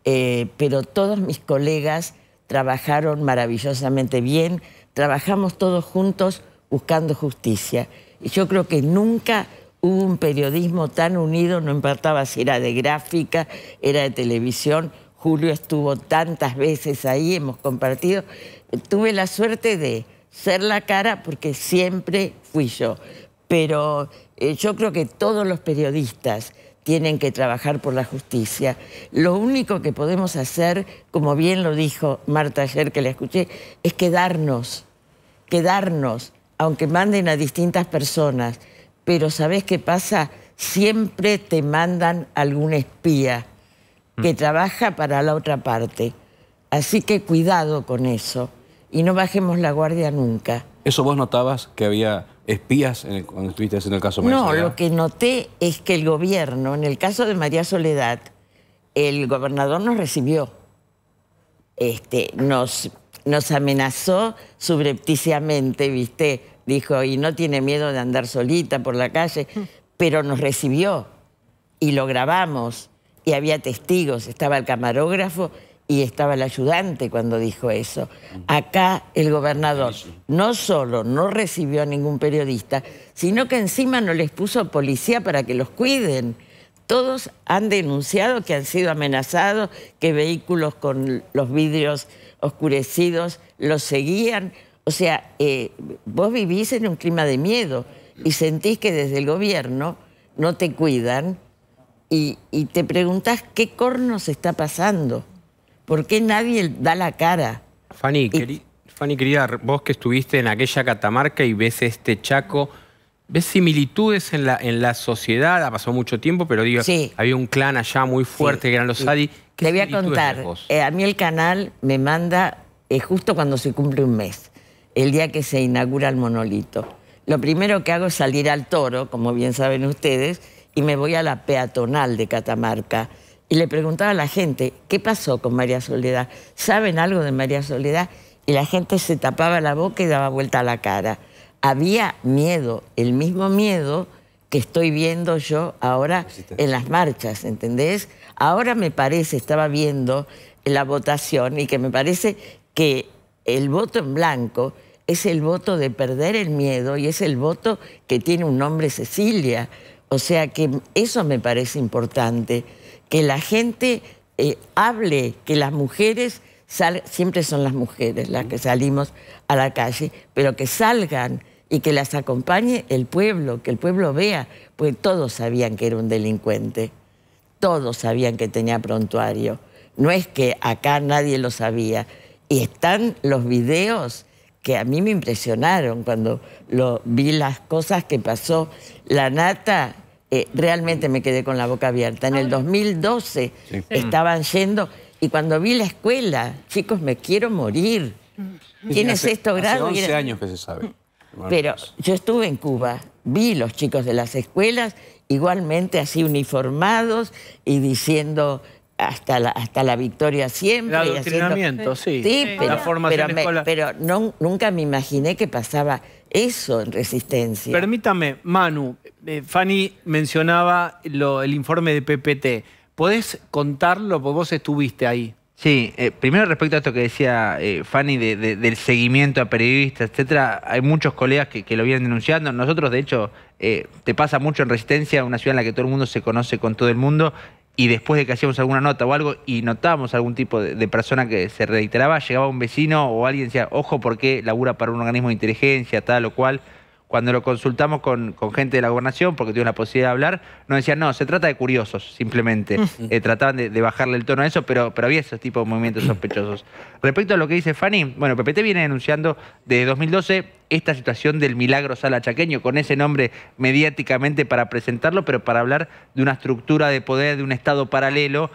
Pero todos mis colegas trabajaron maravillosamente bien, trabajamos todos juntos buscando justicia. Y yo creo que nunca hubo un periodismo tan unido, no importaba si era de gráfica, era de televisión. Julio estuvo tantas veces ahí, hemos compartido. Tuve la suerte de ser la cara porque siempre fui yo. Pero yo creo que todos los periodistas tienen que trabajar por la justicia. Lo único que podemos hacer, como bien lo dijo Marta ayer que la escuché, es quedarnos, aunque manden a distintas personas. Pero ¿sabés qué pasa? Siempre te mandan algún espía que trabaja para la otra parte. Así que cuidado con eso y no bajemos la guardia nunca. ¿Eso vos notabas que había espías cuando estuviste haciendo el caso María Soledad? No, lo que noté es que el gobierno, en el caso de María Soledad, el gobernador nos recibió. Nos amenazó subrepticiamente, ¿viste? Dijo, y no tiene miedo de andar solita por la calle, pero nos recibió y lo grabamos. Y había testigos, estaba el camarógrafo y estaba el ayudante cuando dijo eso. Acá el gobernador no solo no recibió a ningún periodista, sino que encima no les puso policía para que los cuiden. Todos han denunciado que han sido amenazados, que vehículos con los vidrios oscurecidos los seguían. O sea, vos vivís en un clima de miedo y sentís que desde el gobierno no te cuidan. Y te preguntás qué cornos está pasando. ¿Por qué nadie da la cara? Fanny, querida, vos que estuviste en aquella Catamarca y ves este Chaco, ¿ves similitudes en la sociedad? Ha pasado mucho tiempo, pero digo, sí, había un clan allá muy fuerte, que eran los Sadi. Te voy a contar, a mí el canal me manda justo cuando se cumple un mes, el día que se inaugura el monolito. Lo primero que hago es salir al Toro, como bien saben ustedes, y me voy a la peatonal de Catamarca. Y le preguntaba a la gente, ¿qué pasó con María Soledad? ¿Saben algo de María Soledad? Y la gente se tapaba la boca y daba vuelta a la cara. Había miedo, el mismo miedo que estoy viendo yo ahora en las marchas, ¿entendés? Ahora me parece, estaba viendo la votación y que me parece que el voto en blanco es el voto de perder el miedo y es el voto que tiene un nombre, Cecilia. O sea que eso me parece importante, que la gente hable, que las mujeres, siempre son las mujeres las que salimos a la calle, pero que salgan y que las acompañe el pueblo, que el pueblo vea, porque todos sabían que era un delincuente, todos sabían que tenía prontuario. No es que acá nadie lo sabía. Y están los videos que a mí me impresionaron cuando vi las cosas que pasó. La Nata, realmente me quedé con la boca abierta. En el 2012 estaban yendo y cuando vi la escuela, chicos, me quiero morir. Tiene sexto grado. Hace 11 años que se sabe. Pero yo estuve en Cuba, vi los chicos de las escuelas igualmente así uniformados y diciendo hasta la victoria siempre. El adoctrinamiento, sí. Sí, La formación escolar. Pero nunca me imaginé que pasaba eso en Resistencia. Permítame, Manu, Fanny mencionaba el informe de PPT. ¿Podés contarlo? Porque vos estuviste ahí. Sí, primero respecto a esto que decía Fanny del seguimiento a periodistas, etcétera, hay muchos colegas que lo vienen denunciando. Nosotros, de hecho, te pasa mucho en Resistencia, una ciudad en la que todo el mundo se conoce con todo el mundo, y después de que hacíamos alguna nota o algo y notábamos algún tipo de persona que se reiteraba, llegaba un vecino o alguien decía, ojo, porque labura para un organismo de inteligencia, tal o cual. Cuando lo consultamos con gente de la gobernación, porque tuvimos la posibilidad de hablar, nos decían, no, se trata de curiosos, simplemente. Trataban de bajarle el tono a eso, pero había esos tipos de movimientos sospechosos. Respecto a lo que dice Fanny, bueno, PPT viene denunciando desde 2012 esta situación del Milagro Sala Chaqueño, con ese nombre mediáticamente para presentarlo, pero para hablar de una estructura de poder, de un Estado paralelo,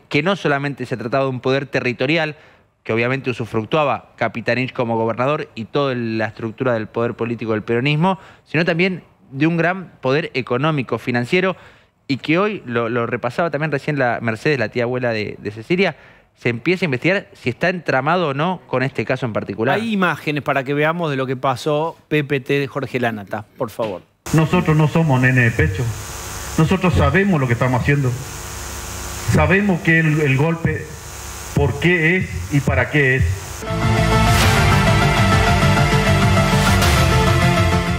que no solamente se trataba de un poder territorial, que obviamente usufructuaba Capitanich como gobernador y toda la estructura del poder político del peronismo, sino también de un gran poder económico, financiero, y que hoy, lo repasaba también recién la Mercedes, la tía abuela de Cecilia, se empiece a investigar si está entramado o no con este caso en particular. Hay imágenes para que veamos de lo que pasó PPT de Jorge Lanata, por favor. Nosotros no somos nene de pecho. Nosotros sabemos lo que estamos haciendo. Sabemos que el golpe, por qué es y para qué es.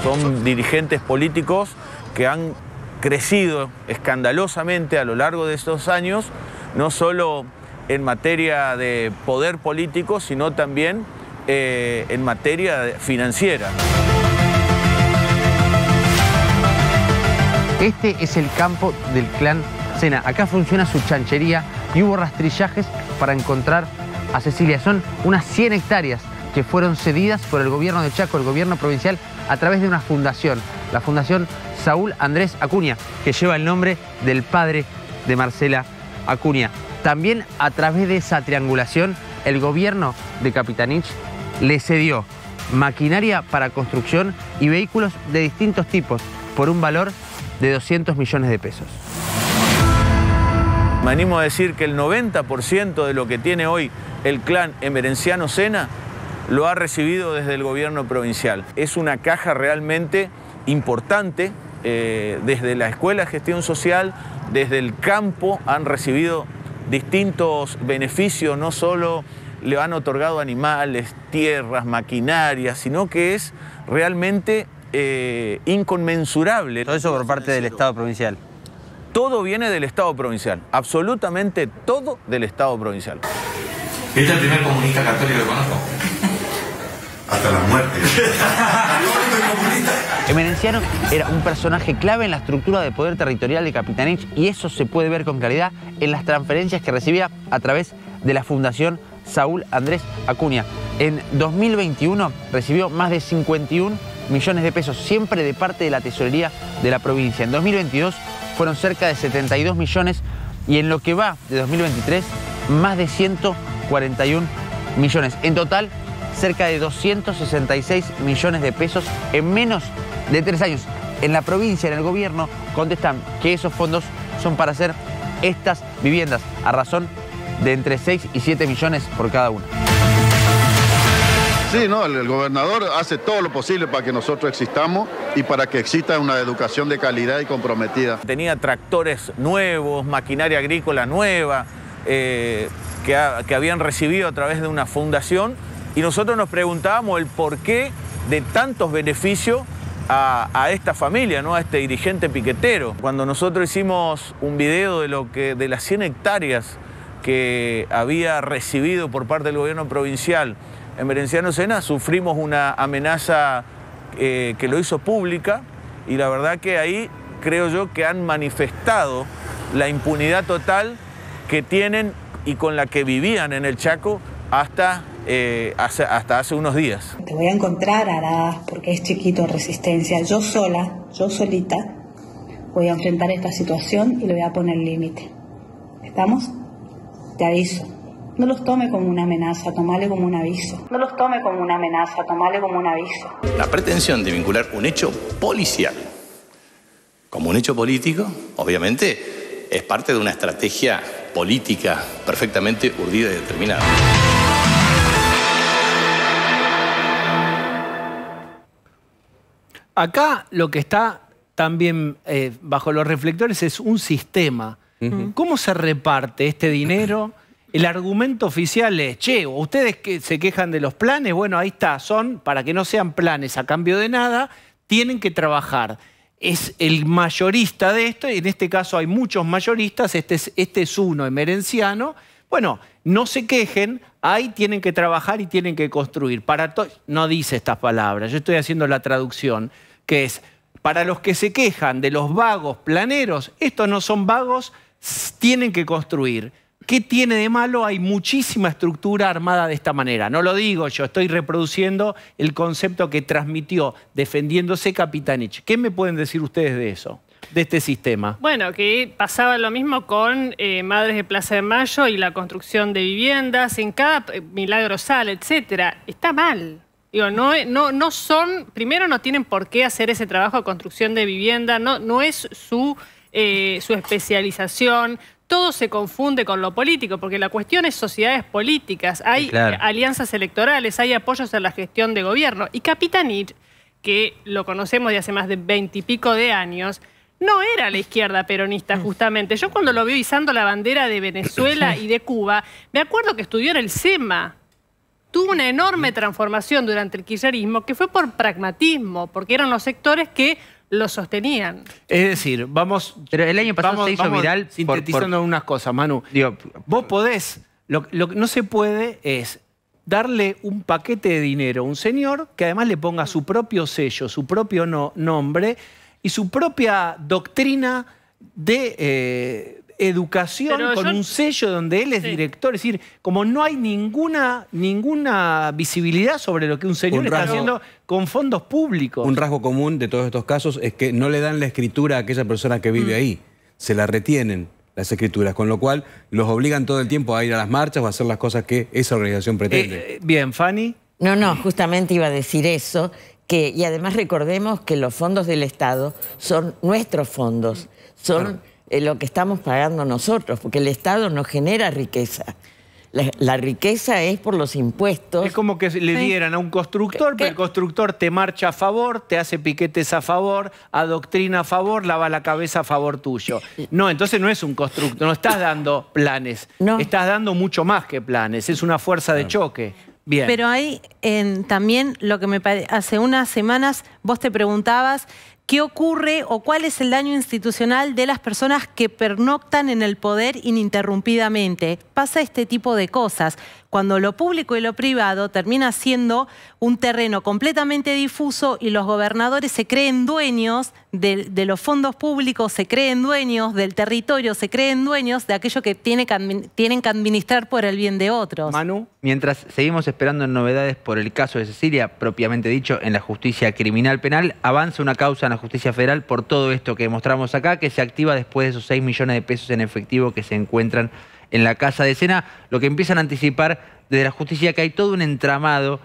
Son dirigentes políticos que han crecido escandalosamente a lo largo de estos años, no solo en materia de poder político, sino también en materia financiera. Este es el campo del clan Sena. Acá funciona su chanchería y hubo rastrillajes para encontrar a Cecilia. Son unas 100 hectáreas que fueron cedidas por el gobierno de Chaco, el gobierno provincial, a través de una fundación, la Fundación Saúl Andrés Acuña, que lleva el nombre del padre de Marcela Acuña. También a través de esa triangulación, el gobierno de Capitanich le cedió maquinaria para construcción y vehículos de distintos tipos por un valor de 200 millones de pesos. Me animo a decir que el 90% de lo que tiene hoy el clan Emerenciano Sena lo ha recibido desde el gobierno provincial. Es una caja realmente importante, desde la Escuela de Gestión Social, desde el campo han recibido distintos beneficios, no solo le han otorgado animales, tierras, maquinarias, sino que es realmente inconmensurable. Todo eso por parte del Estado provincial. Todo viene del Estado provincial, absolutamente todo del Estado provincial. Este es el primer comunista católico que conozco. Hasta la muerte. Emerenciano era un personaje clave en la estructura de poder territorial de Capitanich y eso se puede ver con claridad en las transferencias que recibía a través de la Fundación Saúl Andrés Acuña. En 2021 recibió más de 51 millones de pesos, siempre de parte de la tesorería de la provincia. En 2022 fueron cerca de 72 millones y en lo que va de 2023 más de 141 millones. En total, cerca de 266 millones de pesos en menos de 3 años. En la provincia, en el gobierno, contestan que esos fondos son para hacer estas viviendas a razón de entre 6 y 7 millones por cada una. Sí, no, el gobernador hace todo lo posible para que nosotros existamos y para que exista una educación de calidad y comprometida. Tenía tractores nuevos, maquinaria agrícola nueva, que habían recibido a través de una fundación, y nosotros nos preguntábamos el porqué de tantos beneficios a esta familia, ¿no? A este dirigente piquetero. Cuando nosotros hicimos un video de las 100 hectáreas que había recibido por parte del gobierno provincial Emerenciano Sena, sufrimos una amenaza que lo hizo pública, y la verdad que ahí creo yo que han manifestado la impunidad total que tienen y con la que vivían en el Chaco hasta hace unos días. Te voy a encontrar, Aradas, porque es chiquito Resistencia. Yo solita, voy a enfrentar esta situación y le voy a poner límite. ¿Estamos? Te aviso. No los tome como una amenaza, tomale como un aviso. No los tome como una amenaza, tomale como un aviso. La pretensión de vincular un hecho policial como un hecho político, obviamente, es parte de una estrategia política perfectamente urdida y determinada. Acá lo que está también bajo los reflectores es un sistema. ¿Cómo se reparte este dinero? El argumento oficial es, che, ustedes que se quejan de los planes, bueno, ahí está, son, para que no sean planes a cambio de nada, tienen que trabajar. Es el mayorista de esto, y en este caso hay muchos mayoristas, este es uno, Emerenciano. Bueno, no se quejen, ahí tienen que trabajar y tienen que construir. No dice estas palabras, yo estoy haciendo la traducción, que es, para los que se quejan de los vagos planeros, estos no son vagos, tienen que construir. ¿Qué tiene de malo? Hay muchísima estructura armada de esta manera. No lo digo yo, estoy reproduciendo el concepto que transmitió defendiéndose Capitanich. ¿Qué me pueden decir ustedes de eso, de este sistema? Bueno, que pasaba lo mismo con Madres de Plaza de Mayo y la construcción de viviendas, en cada Milagrosal, etcétera. Está mal. Digo, no son, primero no tienen por qué hacer ese trabajo de construcción de vivienda, no es su especialización. todo se confunde con lo político, porque la cuestión es sociedades políticas, hay alianzas electorales, hay apoyos en la gestión de gobierno. Y Capitanich, que lo conocemos de hace más de 20 y pico de años, no era la izquierda peronista justamente. Yo cuando lo veo izando la bandera de Venezuela y de Cuba, me acuerdo que estudió en el SEMA. Tuvo una enorme transformación durante el kirchnerismo que fue por pragmatismo, porque eran los sectores que lo sostenían. Es decir, Pero el año pasado se hizo viral sintetizando unas cosas, Manu. Vos podés, lo que no se puede es darle un paquete de dinero a un señor que además le ponga su propio sello, su propio nombre y su propia doctrina de educación con un sello donde él es director. Es decir, como no hay ninguna visibilidad sobre lo que un señor está haciendo con fondos públicos. Un rasgo común de todos estos casos es que no le dan la escritura a aquella persona que vive ahí. Se la retienen las escrituras, con lo cual los obligan todo el tiempo a ir a las marchas o a hacer las cosas que esa organización pretende. Bien, Fanny. No, justamente iba a decir eso. Y además recordemos que los fondos del Estado son nuestros fondos, son lo que estamos pagando nosotros, porque el Estado no genera riqueza. La riqueza es por los impuestos. Es como que le dieran a un constructor, pero el constructor te marcha a favor, te hace piquetes a favor, adoctrina a favor, lava la cabeza a favor tuyo. No, entonces no es un constructor, no estás dando planes, estás dando mucho más que planes, es una fuerza de choque. Bien. Pero hay también lo que me parece, hace unas semanas vos te preguntabas qué ocurre o cuál es el daño institucional de las personas que pernoctan en el poder ininterrumpidamente. Pasa este tipo de cosas. Cuando lo público y lo privado termina siendo un terreno completamente difuso y los gobernadores se creen dueños de los fondos públicos, se creen dueños del territorio, se creen dueños de aquello que tienen que administrar por el bien de otros. Manu. Mientras seguimos esperando novedades por el caso de Cecilia, propiamente dicho, en la justicia criminal penal, avanza una causa en la justicia federal por todo esto que mostramos acá, que se activa después de esos 6 millones de pesos en efectivo que se encuentran en la casa de Sena, lo que empiezan a anticipar desde la justicia que hay todo un entramado,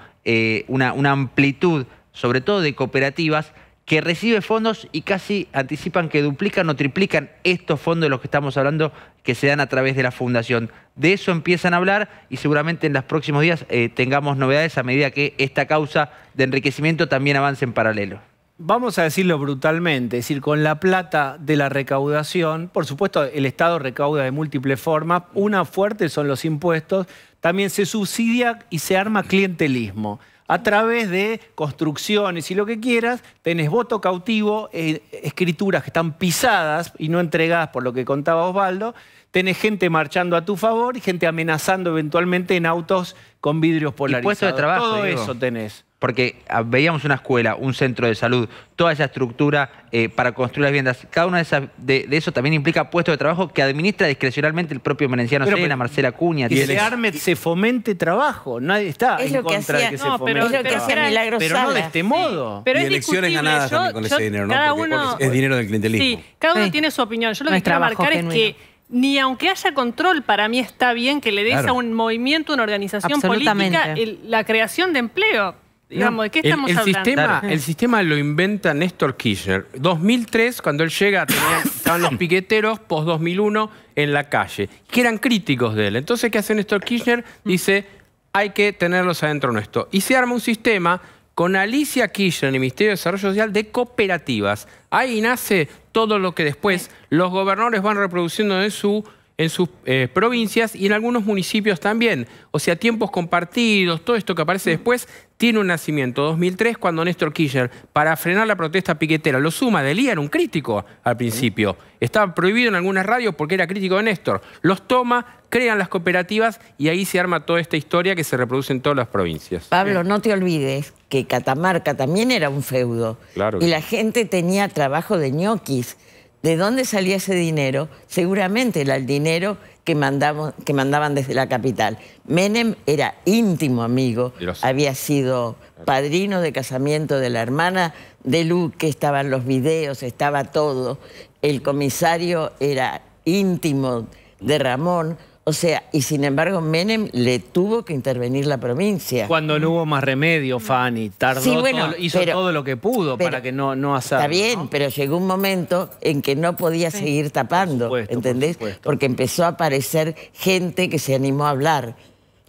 una amplitud, sobre todo de cooperativas, que recibe fondos y casi anticipan que duplican o triplican estos fondos de los que estamos hablando que se dan a través de la fundación. De eso empiezan a hablar y seguramente en los próximos días tengamos novedades a medida que esta causa de enriquecimiento también avance en paralelo. Vamos a decirlo brutalmente, es decir, con la plata de la recaudación, por supuesto el Estado recauda de múltiples formas, una fuerte son los impuestos, también se subsidia y se arma clientelismo. A través de construcciones y lo que quieras, tenés voto cautivo, escrituras que están pisadas y no entregadas por lo que contaba Osvaldo, tenés gente marchando a tu favor y gente amenazando eventualmente en autos con vidrios polarizados. Y puestos de trabajo, todo eso tenés. Porque veíamos una escuela, un centro de salud, toda esa estructura para construir las viviendas. Cada una de eso también implica puestos de trabajo que administra discrecionalmente el propio Merenciano Sena, Marcela Acuña. Que se arme, se fomente trabajo. Nadie está en contra de que se fomente trabajo. Es lo que hacía Milagros Pero no de este modo. Pero y elecciones ganadas también con ese dinero, ¿no? Porque es dinero del clientelismo. Sí, cada uno tiene su opinión. Yo lo que quiero marcar es que ni aunque haya control, para mí está bien que le des a un movimiento, una organización política, la creación de empleo. Digamos, ¿de qué estamos hablando? El sistema lo inventa Néstor Kirchner. 2003, cuando él llega, estaban los piqueteros, post-2001, en la calle, que eran críticos de él. Entonces, ¿qué hace Néstor Kirchner? Dice, hay que tenerlos adentro nuestro. Y se arma un sistema con Alicia Kirchner en el Ministerio de Desarrollo Social de cooperativas. Ahí nace todo lo que después los gobernadores van reproduciendo en sus provincias y en algunos municipios también. O sea, tiempos compartidos, todo esto que aparece después, tiene un nacimiento. 2003, cuando Néstor Kirchner, para frenar la protesta piquetera, lo suma. Delía era un crítico al principio. Estaba prohibido en algunas radios porque era crítico de Néstor. Los toma, crean las cooperativas y ahí se arma toda esta historia que se reproduce en todas las provincias. Pablo, no te olvides que Catamarca también era un feudo. Claro. Y la gente tenía trabajo de ñoquis. ¿De dónde salía ese dinero? Seguramente era el dinero que mandaban desde la capital. Menem era íntimo amigo, había sido padrino de casamiento de la hermana de Luque, estaban los videos, estaba todo. El comisario era íntimo de Ramón. O sea, y sin embargo Menem le tuvo que intervenir la provincia. Cuando no hubo más remedio, Fanny. Tardó, Sí, bueno, hizo todo lo que pudo para que no hacerlo. Está bien, ¿no? pero llegó un momento en que no podía seguir tapando, ¿entendés? Porque empezó a aparecer gente que se animó a hablar.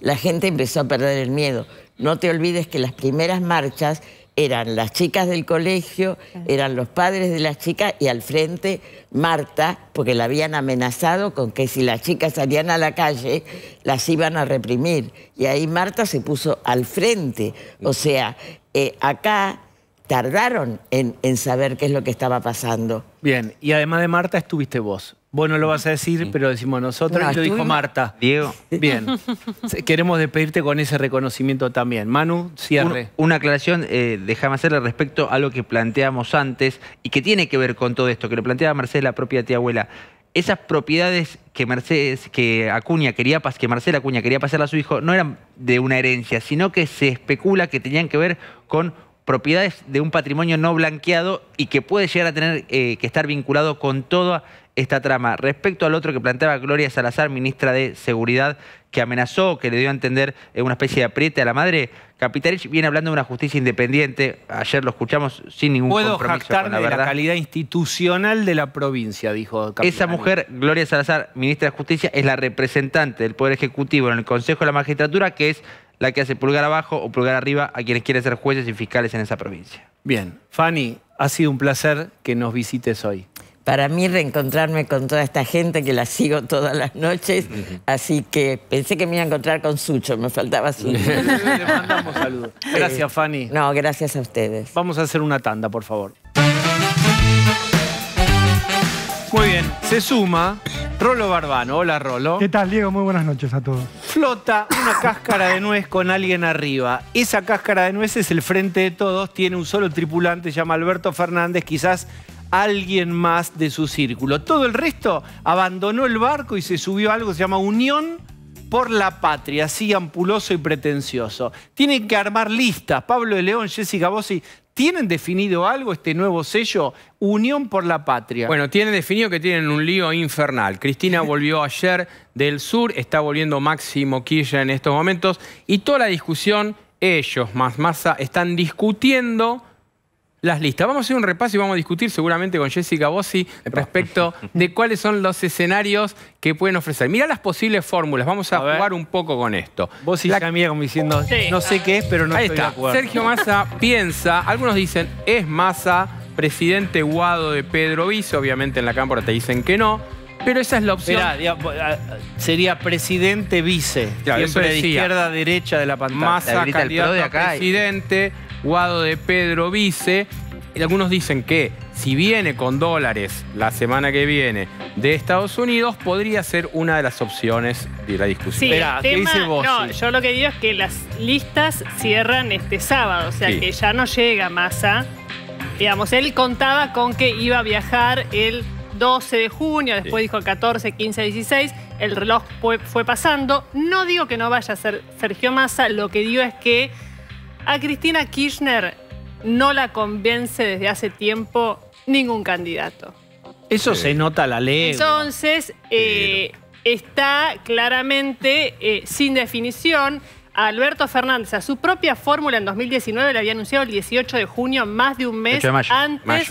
La gente empezó a perder el miedo. No te olvides que las primeras marchas eran las chicas del colegio, eran los padres de las chicas y al frente Marta, porque la habían amenazado con que si las chicas salían a la calle, las iban a reprimir. Y ahí Marta se puso al frente. O sea, acá tardaron en saber qué es lo que estaba pasando. Bien, y además de Marta estuviste vos. Vos no lo vas a decir, pero decimos nosotros, No, y lo dijo estuvimos- Marta. Diego. Bien. Queremos despedirte con ese reconocimiento también. Manu, cierre. Una aclaración, déjame hacerle respecto a lo que planteamos antes y que tiene que ver con todo esto, que lo planteaba Mercedes, la propia tía abuela. Esas propiedades que Marcela Acuña quería pasarle a su hijo no eran de una herencia, sino que se especula que tenían que ver con propiedades de un patrimonio no blanqueado y que puede llegar a tener que estar vinculado con toda esta trama. Respecto al otro que planteaba Gloria Salazar, ministra de Seguridad, que amenazó, que le dio a entender una especie de apriete a la madre, Capitanich viene hablando de una justicia independiente. Ayer lo escuchamos sin ningún Puedo compromiso con jactarme la de la verdad. calidad institucional de la provincia, dijo Capitanich. Esa mujer, Gloria Salazar, ministra de Justicia, es la representante del Poder Ejecutivo en el Consejo de la Magistratura, que es la que hace pulgar abajo o pulgar arriba a quienes quieren ser jueces y fiscales en esa provincia. Bien. Fanny, ha sido un placer que nos visites hoy. Para mí reencontrarme con toda esta gente que la sigo todas las noches, así que pensé que me iba a encontrar con Sucho, me faltaba Sucho. Le mandamos saludos. Gracias, Fanny. No, gracias a ustedes. Vamos a hacer una tanda, por favor. Muy bien, se suma Rolo Barbano. Hola, Rolo. ¿Qué tal, Diego? Muy buenas noches a todos. Flota una cáscara de nuez con alguien arriba. Esa cáscara de nuez es el Frente de Todos, tiene un solo tripulante, se llama Alberto Fernández, quizás alguien más de su círculo. Todo el resto abandonó el barco y se subió a algo que se llama Unión por la Patria, así ampuloso y pretencioso. Tienen que armar listas. Pablo de León, Jessica Bossi, ¿tienen definido algo este nuevo sello? Unión por la Patria. Bueno, tienen definido que tienen un lío infernal. Cristina volvió ayer del sur, está volviendo Máximo Kirchner en estos momentos, y toda la discusión, ellos más Massa, están discutiendo las listas. Vamos a hacer un repaso y vamos a discutir seguramente con Jessica Bossi respecto de cuáles son los escenarios que pueden ofrecer. Mirá las posibles fórmulas, vamos a jugar un poco con esto. Bossi ya mira como diciendo, no sé qué es, pero no Ahí estoy está. de acuerdo. Sergio Massa piensa, algunos dicen, es Massa, presidente Guado de Pedro Vice, obviamente en la Cámpora te dicen que no, pero esa es la opción. Esperá, sería presidente vice, Claro, eso siempre de decía. izquierda a derecha de la pantalla. Massa, candidato a presidente, Guado de Pedro Vice. Y algunos dicen que si viene con dólares la semana que viene de Estados Unidos, podría ser una de las opciones de la discusión. Sí, no, yo lo que digo es que las listas cierran este sábado, o sea Sí. que ya no llega Massa. Digamos, él contaba con que iba a viajar el 12 de junio, después dijo 14, 15, 16, el reloj fue pasando. No digo que no vaya a ser Sergio Massa, lo que digo es que a Cristina Kirchner no la convence desde hace tiempo ningún candidato. Eso se nota a la ley. Entonces, está claramente sin definición. A Alberto Fernández, a su propia fórmula en 2019 le había anunciado el 18 de junio, más de un mes 18 de mayo. antes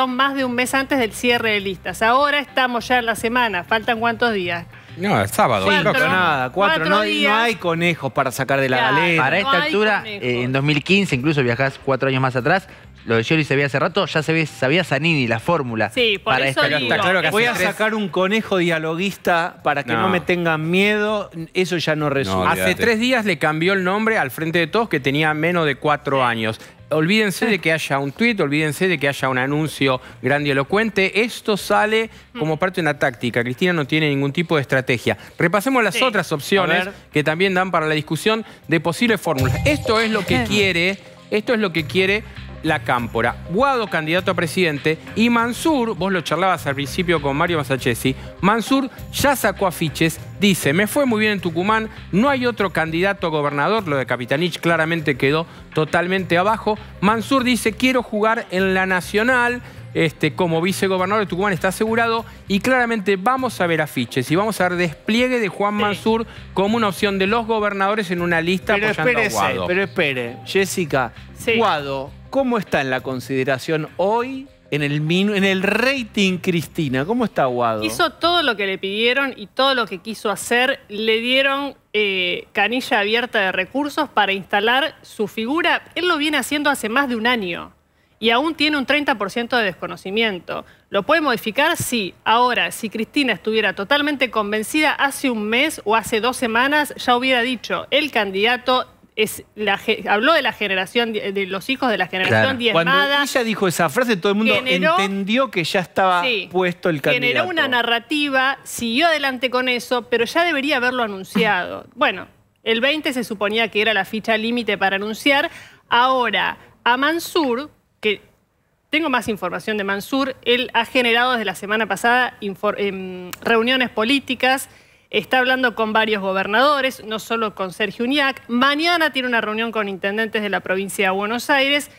más de un mes antes del cierre de listas. Ahora estamos ya en la semana, faltan ¿cuántos días? No, el sábado. Cuatro, próximo. nada, cuatro. No hay conejos para sacar de la galera. Para esta altura, en 2015, incluso viajás 4 años más atrás, lo de Scioli se veía hace rato, ya sabía Zanini la fórmula. Sí, por para eso esta digo. altura. Voy a sacar un conejo dialoguista para que no me tengan miedo. Eso ya no resulta. Hace 3 días le cambió el nombre al Frente de Todos, que tenía menos de 4 años. Olvídense de que haya un tuit, olvídense de que haya un anuncio grandilocuente. Esto sale como parte de una táctica. Cristina no tiene ningún tipo de estrategia. Repasemos las otras opciones que también dan para la discusión de posibles fórmulas. Esto es lo que quiere la Cámpora. Guado, candidato a presidente, y Mansur, vos lo charlabas al principio con Mario Masachesi, Mansur ya sacó afiches, dice, me fue muy bien en Tucumán, no hay otro candidato a gobernador, lo de Capitanich claramente quedó totalmente abajo. Mansur dice, quiero jugar en la Nacional, como vicegobernador de Tucumán está asegurado y claramente vamos a ver afiches y vamos a ver despliegue de Juan Mansur como una opción de los gobernadores en una lista apoyando a Guado. Pero espere, Jessica, Guado, ¿cómo está en la consideración hoy en el rating Cristina? ¿Cómo está Guado? Hizo todo lo que le pidieron y todo lo que quiso hacer. Le dieron canilla abierta de recursos para instalar su figura. Él lo viene haciendo hace más de un año y aún tiene un 30% de desconocimiento. ¿Lo puede modificar? Sí. Ahora, si Cristina estuviera totalmente convencida, hace un mes o hace 2 semanas ya hubiera dicho, el candidato habló de la generación, de los hijos de la generación diezmada. Cuando ella dijo esa frase, todo el mundo entendió que ya estaba puesto el candidato. Generó una narrativa, siguió adelante con eso, pero ya debería haberlo anunciado. Bueno, el 20 se suponía que era la fecha límite para anunciar. Ahora, a Mansur, que tengo más información de Mansur, él ha generado desde la semana pasada reuniones políticas. Está hablando con varios gobernadores, no solo con Sergio Uñac. Mañana tiene una reunión con intendentes de la provincia de Buenos Aires.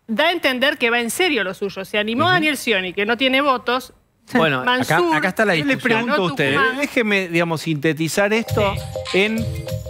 Da a entender que va en serio lo suyo. Se animó Daniel Scioni, que no tiene votos. Bueno, Mansur, acá está la discusión. Yo le pregunto a usted, déjeme, digamos, sintetizar esto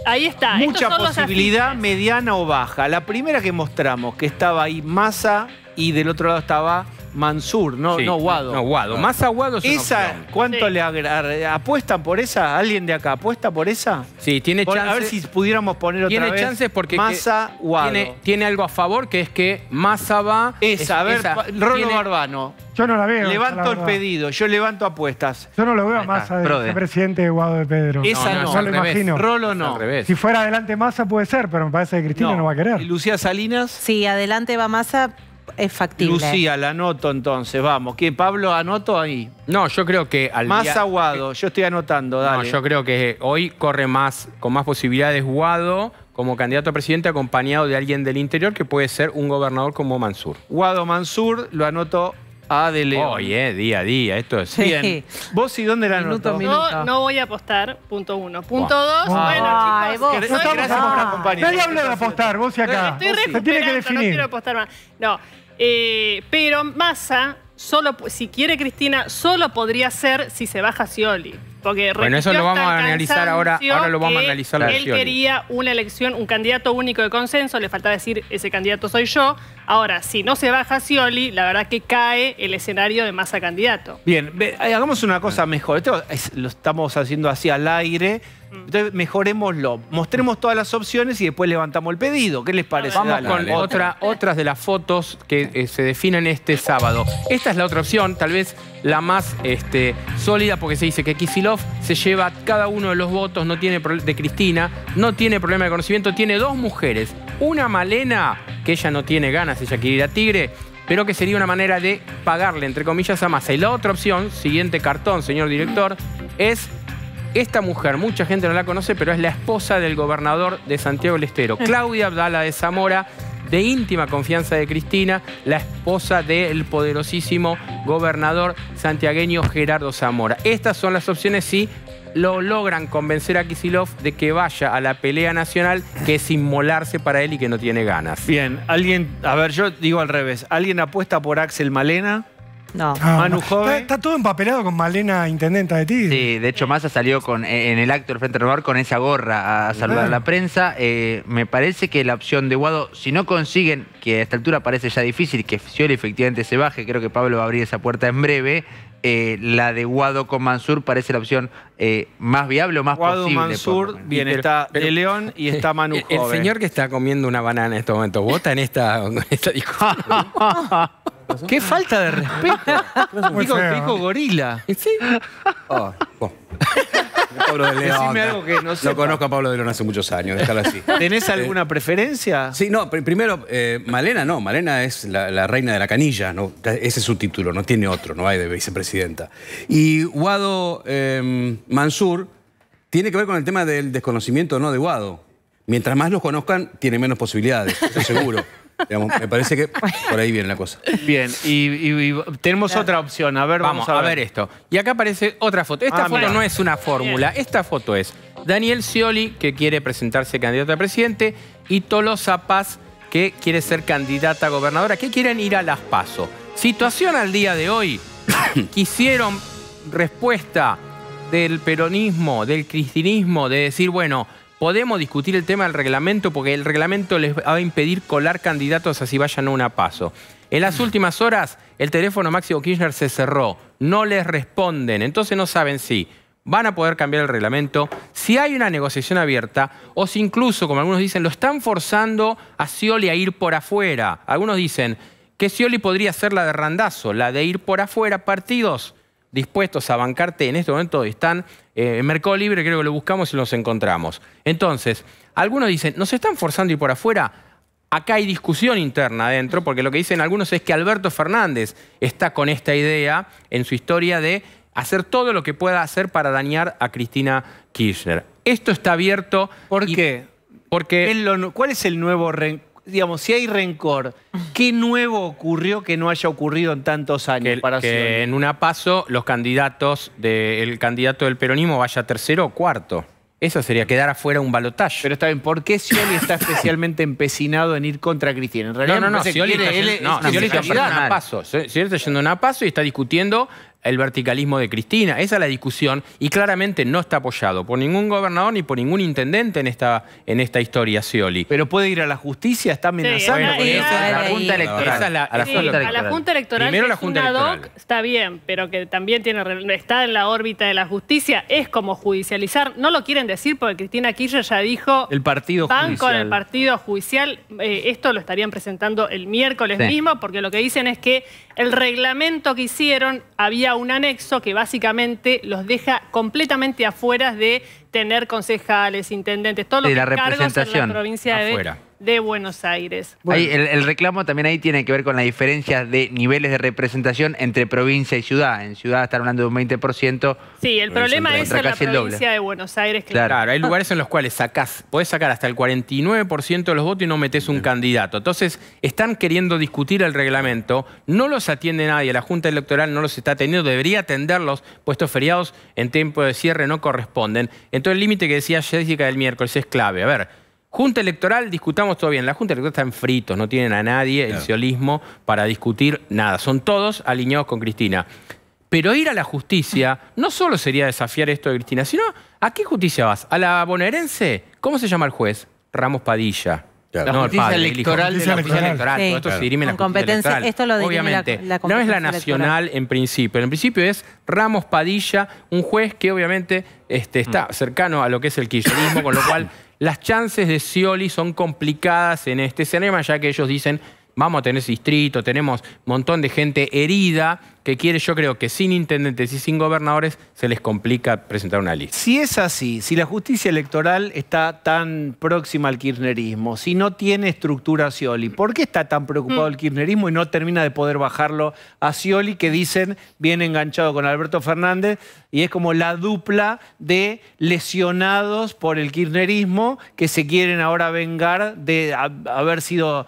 ahí está. Mucha posibilidad mediana o baja. La primera que mostramos, que estaba ahí Massa y del otro lado estaba Mansur, no Guado. No, Guado. Massa Guado es una opción. ¿Cuánto le apuestan por esa? ¿Alguien de acá apuesta por esa? Sí, tiene chances. A ver si pudiéramos poner otra vez. Tiene chances porque Massa, Guado. Tiene algo a favor, que es que Massa va... A ver, Rolo Barbano. Yo no la veo. Levanto el pedido, yo levanto apuestas. Yo no lo veo a Massa de presidente de Guado de Pedro. Esa no, lo imagino. Rolo no. Si fuera adelante Massa puede ser, pero me parece que Cristina no va a querer. ¿Y Lucía Salinas? Sí, adelante va Massa. Es factible. Lucía, la anoto entonces, vamos. ¿Qué, Pablo, anoto ahí? No, yo creo que Massa, Guado, yo estoy anotando, dale. No, yo creo que hoy corre con más posibilidades Guado como candidato a presidente acompañado de alguien del interior que puede ser un gobernador como Mansur. Guado Mansur, lo anoto a De León. Oye, día a día, esto es... Bien. ¿Vos y dónde la anoto? Yo no voy a apostar, punto 1. Punto 2, bueno, chicos... Gracias por acompañarnos. Nadie habla de apostar, vos y acá. Se tiene que definir. No quiero apostar más. No. Pero Massa, si quiere Cristina, solo podría ser si se baja Scioli. Porque bueno, eso lo vamos a analizar ahora lo vamos a analizar. Él quería una elección, un candidato único de consenso, le faltaba decir, ese candidato soy yo. Ahora, si no se baja Scioli, la verdad que cae el escenario de Massa candidato. Bien, hagamos una cosa mejor. Esto lo estamos haciendo así al aire. Entonces, mejorémoslo. Mostremos todas las opciones y después levantamos el pedido. ¿Qué les parece? Vamos con otras de las fotos que se definen este sábado. Esta es la otra opción, tal vez la más sólida, porque se dice que Kicillof se lleva cada uno de los votos, no tiene de Cristina, no tiene problema de conocimiento, tiene 2 mujeres. Una Malena, que ella no tiene ganas, ella quiere ir a Tigre, pero que sería una manera de pagarle, entre comillas, a Massa. Y la otra opción, siguiente cartón, señor director, es esta mujer. Mucha gente no la conoce, pero es la esposa del gobernador de Santiago del Estero, Claudia Abdala de Zamora, de íntima confianza de Cristina, la esposa del poderosísimo gobernador santiagueño Gerardo Zamora. Estas son las opciones si lo logran convencer a Kicillof de que vaya a la pelea nacional, que es inmolarse para él y que no tiene ganas. Bien, a ver, yo digo al revés. ¿Alguien apuesta por Axel Malena? No. Manu Jove. Está todo empapelado con Malena, intendenta de Tigre. Sí, de hecho Massa salió en el acto del Frente Renovador con esa gorra a saludar a la prensa. Me parece que la opción de Guado, si no consiguen, que a esta altura parece ya difícil, que Scioli efectivamente se baje, creo que Pablo va a abrir esa puerta en breve, la de Guado con Mansur parece la opción más viable o más posible. Guado, Mansur, bien, está De León y está Manu Jove. El señor que está comiendo una banana en este momento, ¿vota en esta discusión? ¡Qué falta de respeto! Dijo gorila. ¿Sí? Pablo de León. Decime algo que no sé. Lo conozco a Pablo de León hace muchos años, déjalo así. ¿Tenés alguna preferencia? Sí, no, primero, Malena no. Malena es la reina de la canilla, ¿no? Ese es su título, no tiene otro, no hay de vicepresidenta. Y Guado Mansur tiene que ver con el tema del desconocimiento no de Guado. Mientras más los conozcan, tiene menos posibilidades, estoy seguro. Digamos, me parece que por ahí viene la cosa. Bien, y tenemos otra opción. A ver, vamos a ver esto. Y acá aparece otra foto. Esta foto no es una fórmula. Esta foto es Daniel Scioli, que quiere presentarse candidato a presidente, y Tolosa Paz, que quiere ser candidata a gobernadora, que quieren ir a las PASO. Situación al día de hoy, quisieron respuesta del peronismo, del cristinismo, de decir, bueno, podemos discutir el tema del reglamento porque el reglamento les va a impedir colar candidatos así vayan a una paso. En las últimas horas, el teléfono Máximo Kirchner se cerró, no les responden, entonces no saben si van a poder cambiar el reglamento, si hay una negociación abierta o si incluso, como algunos dicen, lo están forzando a Scioli a ir por afuera. Algunos dicen que Scioli podría ser la de Randazzo, la de ir por afuera. Partidos dispuestos a bancarte en este momento están en Mercado Libre, creo que lo buscamos y los encontramos. Entonces, algunos dicen, ¿nos están forzando a ir por afuera? Acá hay discusión interna adentro, porque lo que dicen algunos es que Alberto Fernández está con esta idea en su historia de hacer todo lo que pueda hacer para dañar a Cristina Kirchner. Esto está abierto. ¿Por qué? Porque ¿cuál es el nuevo rencor? Digamos, si hay rencor, ¿qué nuevo ocurrió que no haya ocurrido en tantos años para Scioli? Que en una paso los candidatos, el candidato del peronismo vaya tercero o cuarto. Eso sería quedar afuera un balotaje. Pero está bien, ¿por qué Scioli está especialmente empecinado en ir contra Cristina? En realidad no, Scioli está yendo a una paso. Scioli está yendo a una paso y está discutiendo el verticalismo de Cristina. Esa es la discusión y claramente no está apoyado por ningún gobernador ni por ningún intendente en esta historia Scioli. Pero puede ir a la justicia, está amenazando. Esa es la Junta Electoral. A la Junta Electoral, Primero que la es Junta una Electoral. DOC, está bien, pero que también está en la órbita de la justicia, es como judicializar. No lo quieren decir porque Cristina Kirchner ya dijo... El partido van judicial. con el partido judicial. Esto lo estarían presentando el miércoles mismo, porque lo que dicen es que el reglamento que hicieron había un anexo que básicamente los deja completamente afuera de tener concejales, intendentes, todos los cargos en la provincia de Buenos Aires. Bueno. Ahí, el reclamo también ahí tiene que ver con la diferencia de niveles de representación entre provincia y ciudad. En ciudad están hablando de un 20%. Sí, el problema es en la provincia de Buenos Aires. Claro, hay lugares en los cuales podés sacar hasta el 49% de los votos y no metés un candidato. Entonces, están queriendo discutir el reglamento, no los atiende nadie, la Junta Electoral no los está atendiendo, debería atenderlos, puestos feriados en tiempo de cierre no corresponden. Entonces, el límite que decía Jessica del miércoles es clave. A ver, Junta Electoral, discutamos todo bien. La Junta Electoral está en fritos, no tienen a nadie, el sciolismo, para discutir nada. Son todos alineados con Cristina. Pero ir a la justicia no solo sería desafiar esto de Cristina, sino ¿a qué justicia vas? ¿A la bonaerense? ¿Cómo se llama el juez? Ramos Padilla. La justicia electoral de la justicia electoral. Sí. Esto se dirime en la justicia electoral. Esto lo dirime obviamente, la no es la competencia nacional electoral. en principio. En principio es Ramos Padilla, un juez que obviamente está cercano a lo que es el kirchnerismo, con lo cual las chances de Scioli son complicadas en este escenario, ya que ellos dicen, vamos a tener distrito, tenemos un montón de gente herida que quiere, yo creo que sin intendentes y sin gobernadores se les complica presentar una lista. Si es así, si la justicia electoral está tan próxima al kirchnerismo, si no tiene estructura Scioli, ¿por qué está tan preocupado el kirchnerismo y no termina de poder bajarlo a Scioli, que dicen viene enganchado con Alberto Fernández y es como la dupla de lesionados por el kirchnerismo que se quieren ahora vengar de haber sido...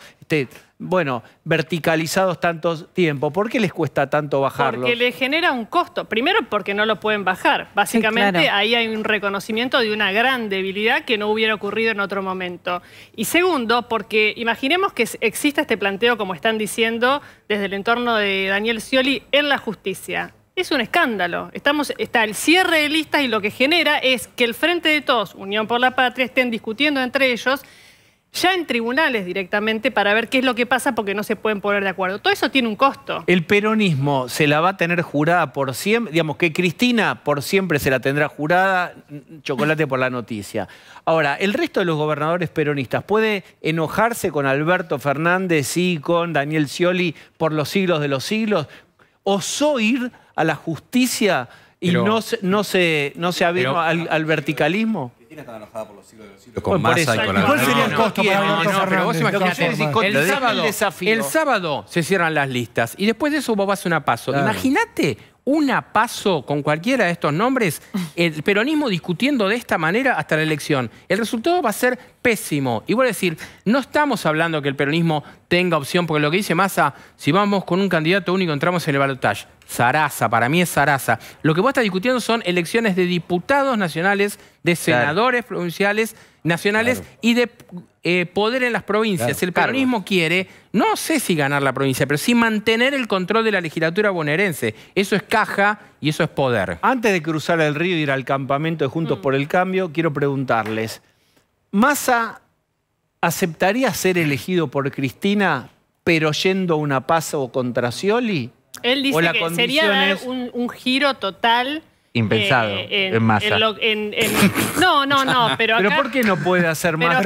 bueno, verticalizados tanto tiempo. ¿Por qué les cuesta tanto bajarlo? Porque le genera un costo. Primero, porque no lo pueden bajar. Básicamente, Sí, claro. ahí hay un reconocimiento de una gran debilidad que no hubiera ocurrido en otro momento. Y segundo, porque imaginemos que exista este planteo, como están diciendo, desde el entorno de Daniel Scioli en la justicia. Es un escándalo. Está el cierre de listas y lo que genera es que el Frente de Todos, Unión por la Patria, estén discutiendo entre ellos ya en tribunales directamente para ver qué es lo que pasa porque no se pueden poner de acuerdo. Todo eso tiene un costo. El peronismo se la va a tener jurada por siempre, digamos que Cristina por siempre se la tendrá jurada, chocolate por la noticia. Ahora, el resto de los gobernadores peronistas puede enojarse con Alberto Fernández y con Daniel Scioli por los siglos de los siglos, osó ir a la justicia y no se avino al verticalismo. Cristina está enojada por los siglos de los siglos con Massa y con la... ¿Cuál sería el costo para Alberto Fernández? Pero vos imagínate, el sábado se cierran las listas y después de eso vos vas a una paso. Claro. Imagínate una paso con cualquiera de estos nombres, el peronismo discutiendo de esta manera hasta la elección. El resultado va a ser pésimo. Y voy a decir, no estamos hablando que el peronismo tenga opción, porque lo que dice Massa, si vamos con un candidato único entramos en el balotaje. Sarasa, para mí es Sarasa. Lo que vos estás discutiendo son elecciones de diputados nacionales, de senadores provinciales, nacionales y de poder en las provincias. El peronismo quiere, no sé si ganar la provincia, pero sí mantener el control de la legislatura bonaerense. Eso es caja y eso es poder. Antes de cruzar el río e ir al campamento de Juntos por el Cambio, quiero preguntarles, ¿Massa aceptaría ser elegido por Cristina, pero yendo a una PASO contra Scioli? Él dice que sería dar un giro total. Impensado en Massa. No, pero acá... ¿Pero por qué no puede hacer más?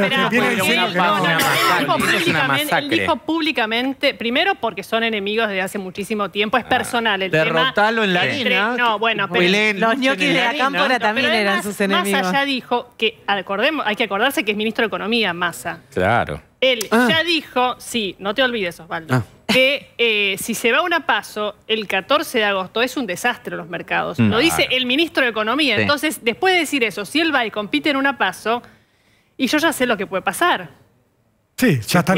Él dijo públicamente, primero porque son enemigos desde hace muchísimo tiempo, es personal el tema. Derrotalo en la arena. No, bueno, pero los ñoquis de la cámpora también eran sus enemigos. Massa ya dijo que, hay que acordarse que es ministro de Economía, Massa. Claro. Él ya dijo, sí, no te olvides, Osvaldo, que si se va a una PASO, el 14 de agosto es un desastre los mercados. Lo dice el ministro de Economía. Entonces, después de decir eso, si él va y compite en una PASO, y yo ya sé lo que puede pasar. Sí, ya está.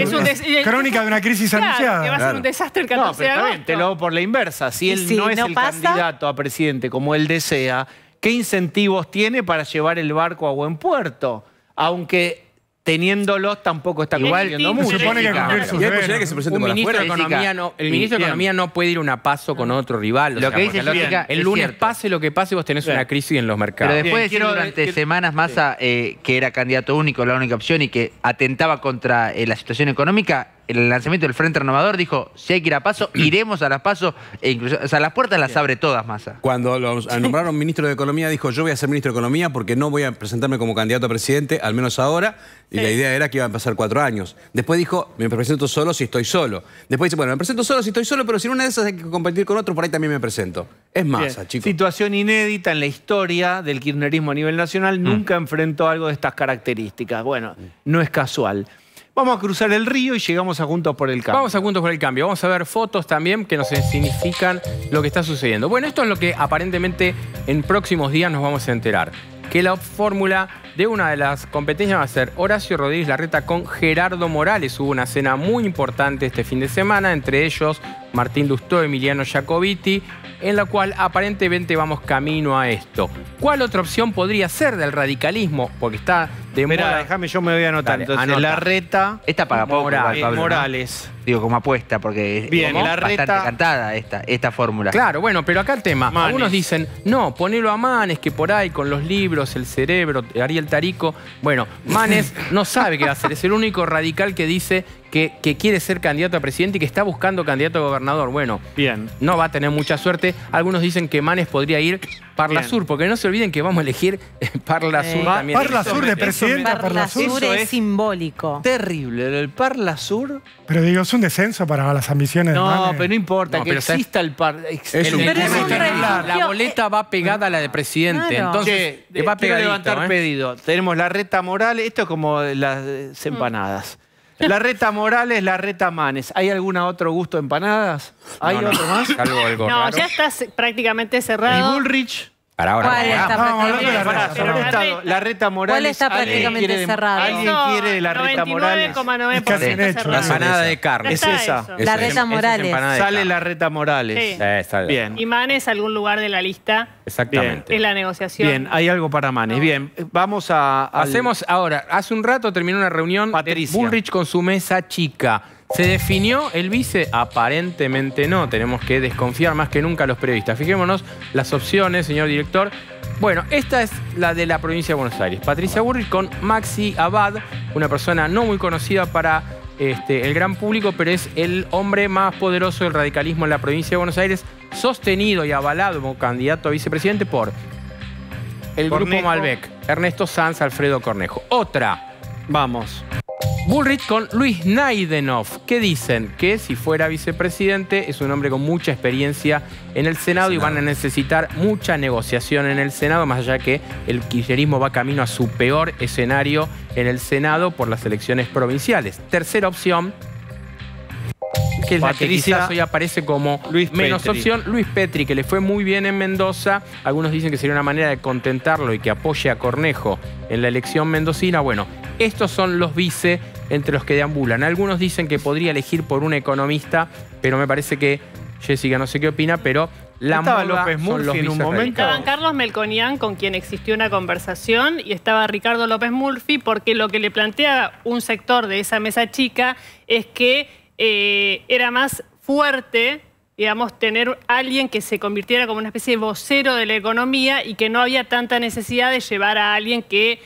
Crónica de una crisis anunciada. Que va a ser un desastre el 14 de agosto. Te lo hago por la inversa. Si él no es el candidato a presidente como él desea, ¿qué incentivos tiene para llevar el barco a buen puerto? Aunque... teniéndolos tampoco está consiguiendo mucho. Se supone que el ministro de Economía no puede ir a una PASO con otro rival. Lo que dice Jessica, el lunes pase lo que pase, vos tenés una crisis en los mercados. Pero después de decir durante semanas Massa que era candidato único, la única opción y que atentaba contra la situación económica, el lanzamiento del Frente Renovador dijo, si hay que ir a PASO, iremos a las PASO. Incluso, o sea, las puertas las abre todas, Massa. Cuando lo nombraron ministro de Economía, dijo, yo voy a ser ministro de Economía porque no voy a presentarme como candidato a presidente, al menos ahora. Y la idea era que iban a pasar 4 años. Después dijo, me presento solo si estoy solo. Después dice, bueno, me presento solo si estoy solo, pero si en una de esas hay que competir con otro, por ahí también me presento. Es Massa, chicos. Situación inédita en la historia del kirchnerismo a nivel nacional. Nunca enfrentó algo de estas características. Bueno, no es casual. Vamos a cruzar el río y llegamos a Juntos por el Cambio. Vamos a Juntos por el Cambio. Vamos a ver fotos también que nos significan lo que está sucediendo. Bueno, esto es lo que aparentemente en próximos días nos vamos a enterar. Que la fórmula de una de las competencias va a ser Horacio Rodríguez Larreta con Gerardo Morales. Hubo una cena muy importante este fin de semana, entre ellos Martín Lustó, Emiliano Jacobiti, en la cual aparentemente vamos camino a esto. ¿Cuál otra opción podría ser del radicalismo? Porque está de moda. Déjame, yo me voy a anotar. Entonces, Larreta, esta paga poco, Morales. Digo, como apuesta, porque es bastante cantada esta fórmula. Claro, bueno, pero acá el tema. Manes. Algunos dicen, no, ponelo a Manes, que por ahí con los libros, el cerebro, Ariel Tarico. Bueno, Manes no sabe qué va a hacer. Es el único radical que dice que quiere ser candidato a presidente y que está buscando candidato a gobernador. Bueno, no va a tener mucha suerte. Algunos dicen que Manes podría ir Parlasur, porque no se olviden que vamos a elegir Parlasur también. Parlasur de presidenta. Parlasur es simbólico. Terrible, el Parlasur. Pero digo, es un descenso para las ambiciones de Manes. No, pero no importa, que exista el la boleta va pegada a la de presidente. Claro. Entonces, va a levantar pedido. Tenemos Larreta Morales, esto es como las empanadas. Larreta Morales, Larreta Manes. ¿Hay algún otro gusto de empanadas? ¿Hay otro más? Algo no, ya está prácticamente cerrado. ¿Y Bullrich? Larreta Morales. ¿Cuál está prácticamente cerrado? ¿Alguien quiere de Larreta Morales? 99,9% cerrado. La empanada de carne. Es esa. Larreta Morales. Sale Larreta Morales. Sí. Bien. Y Manes, algún lugar de la lista. Exactamente. Es la negociación. Bien, hay algo para Manes. Bien, vamos a... Hacemos ahora, hace un rato terminó una reunión de Bullrich con su mesa chica. ¿Se definió el vice? Aparentemente no. Tenemos que desconfiar más que nunca a los periodistas. Fijémonos las opciones, señor director. Bueno, esta es la de la provincia de Buenos Aires. Patricia Bullrich con Maxi Abad, una persona no muy conocida para el gran público, pero es el hombre más poderoso del radicalismo en la provincia de Buenos Aires, sostenido y avalado como candidato a vicepresidente por el Grupo Malbec, Ernesto Sanz, Alfredo Cornejo. Otra. Vamos. Bullrich con Luis Naidenov, que dicen que si fuera vicepresidente es un hombre con mucha experiencia en el Senado y van a necesitar mucha negociación en el Senado, más allá que el kirchnerismo va camino a su peor escenario en el Senado por las elecciones provinciales. Tercera opción, que es la que quizás hoy aparece como menos opción, Luis Petri, que le fue muy bien en Mendoza. Algunos dicen que sería una manera de contentarlo y que apoye a Cornejo en la elección mendocina. Bueno, estos son los vice entre los que deambulan. Algunos dicen que podría elegir por un economista, pero me parece que Jessica no sé qué opina, pero Estaba López Murphy en un momento. Estaban Carlos Melconian, con quien existió una conversación, y estaba Ricardo López Murphy, porque lo que le plantea un sector de esa mesa chica es que era más fuerte, digamos, tener alguien que se convirtiera como una especie de vocero de la economía y que no había tanta necesidad de llevar a alguien que,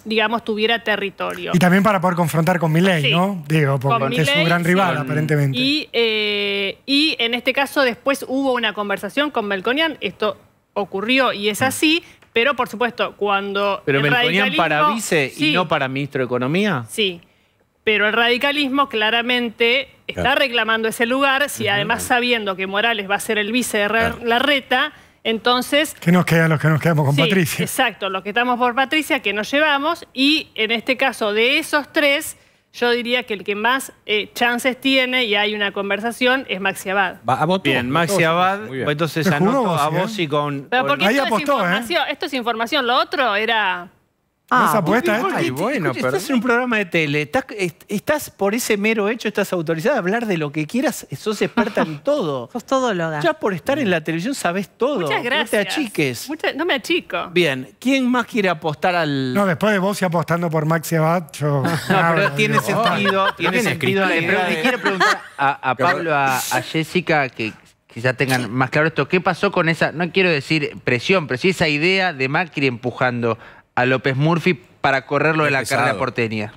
digamos, tuviera territorio. Y también para poder confrontar con Milei, ¿no? Digo, porque es su gran rival, aparentemente. Y en este caso después hubo una conversación con Melconian, esto ocurrió y es así, pero por supuesto cuando... ¿Pero Melconian para vice y no para ministro de Economía? Sí, pero el radicalismo claramente está reclamando ese lugar, si además sabiendo que Morales va a ser el vice de Larreta... Entonces... ¿Qué nos queda los que nos quedamos con Patricia? Exacto, los que estamos por Patricia, que nos llevamos. Y en este caso, de esos tres, yo diría que el que más chances tiene, y hay una conversación, es Maxi Abad. Bien, Maxi Abad, entonces anoto a vos y con... Pero porque esto es información, lo otro era... ¿Esa apuesta estás en un programa de tele, estás por ese mero hecho, estás autorizada a hablar de lo que quieras, sos experta en todo. Sos todóloga. Ya por estar en la televisión sabés todo. Muchas gracias. No te achiques. No me achico. Bien, ¿quién más quiere apostar al...? No, después de vos y apostando por Maxi Abad, yo... No, pero tiene sentido. Tiene sentido. Le quiero preguntar a Pablo, a Jessica, que quizás tengan más claro esto. ¿Qué pasó con esa, no quiero decir presión, pero sí esa idea de Macri empujando a López Murphy para correrlo de la carrera porteña?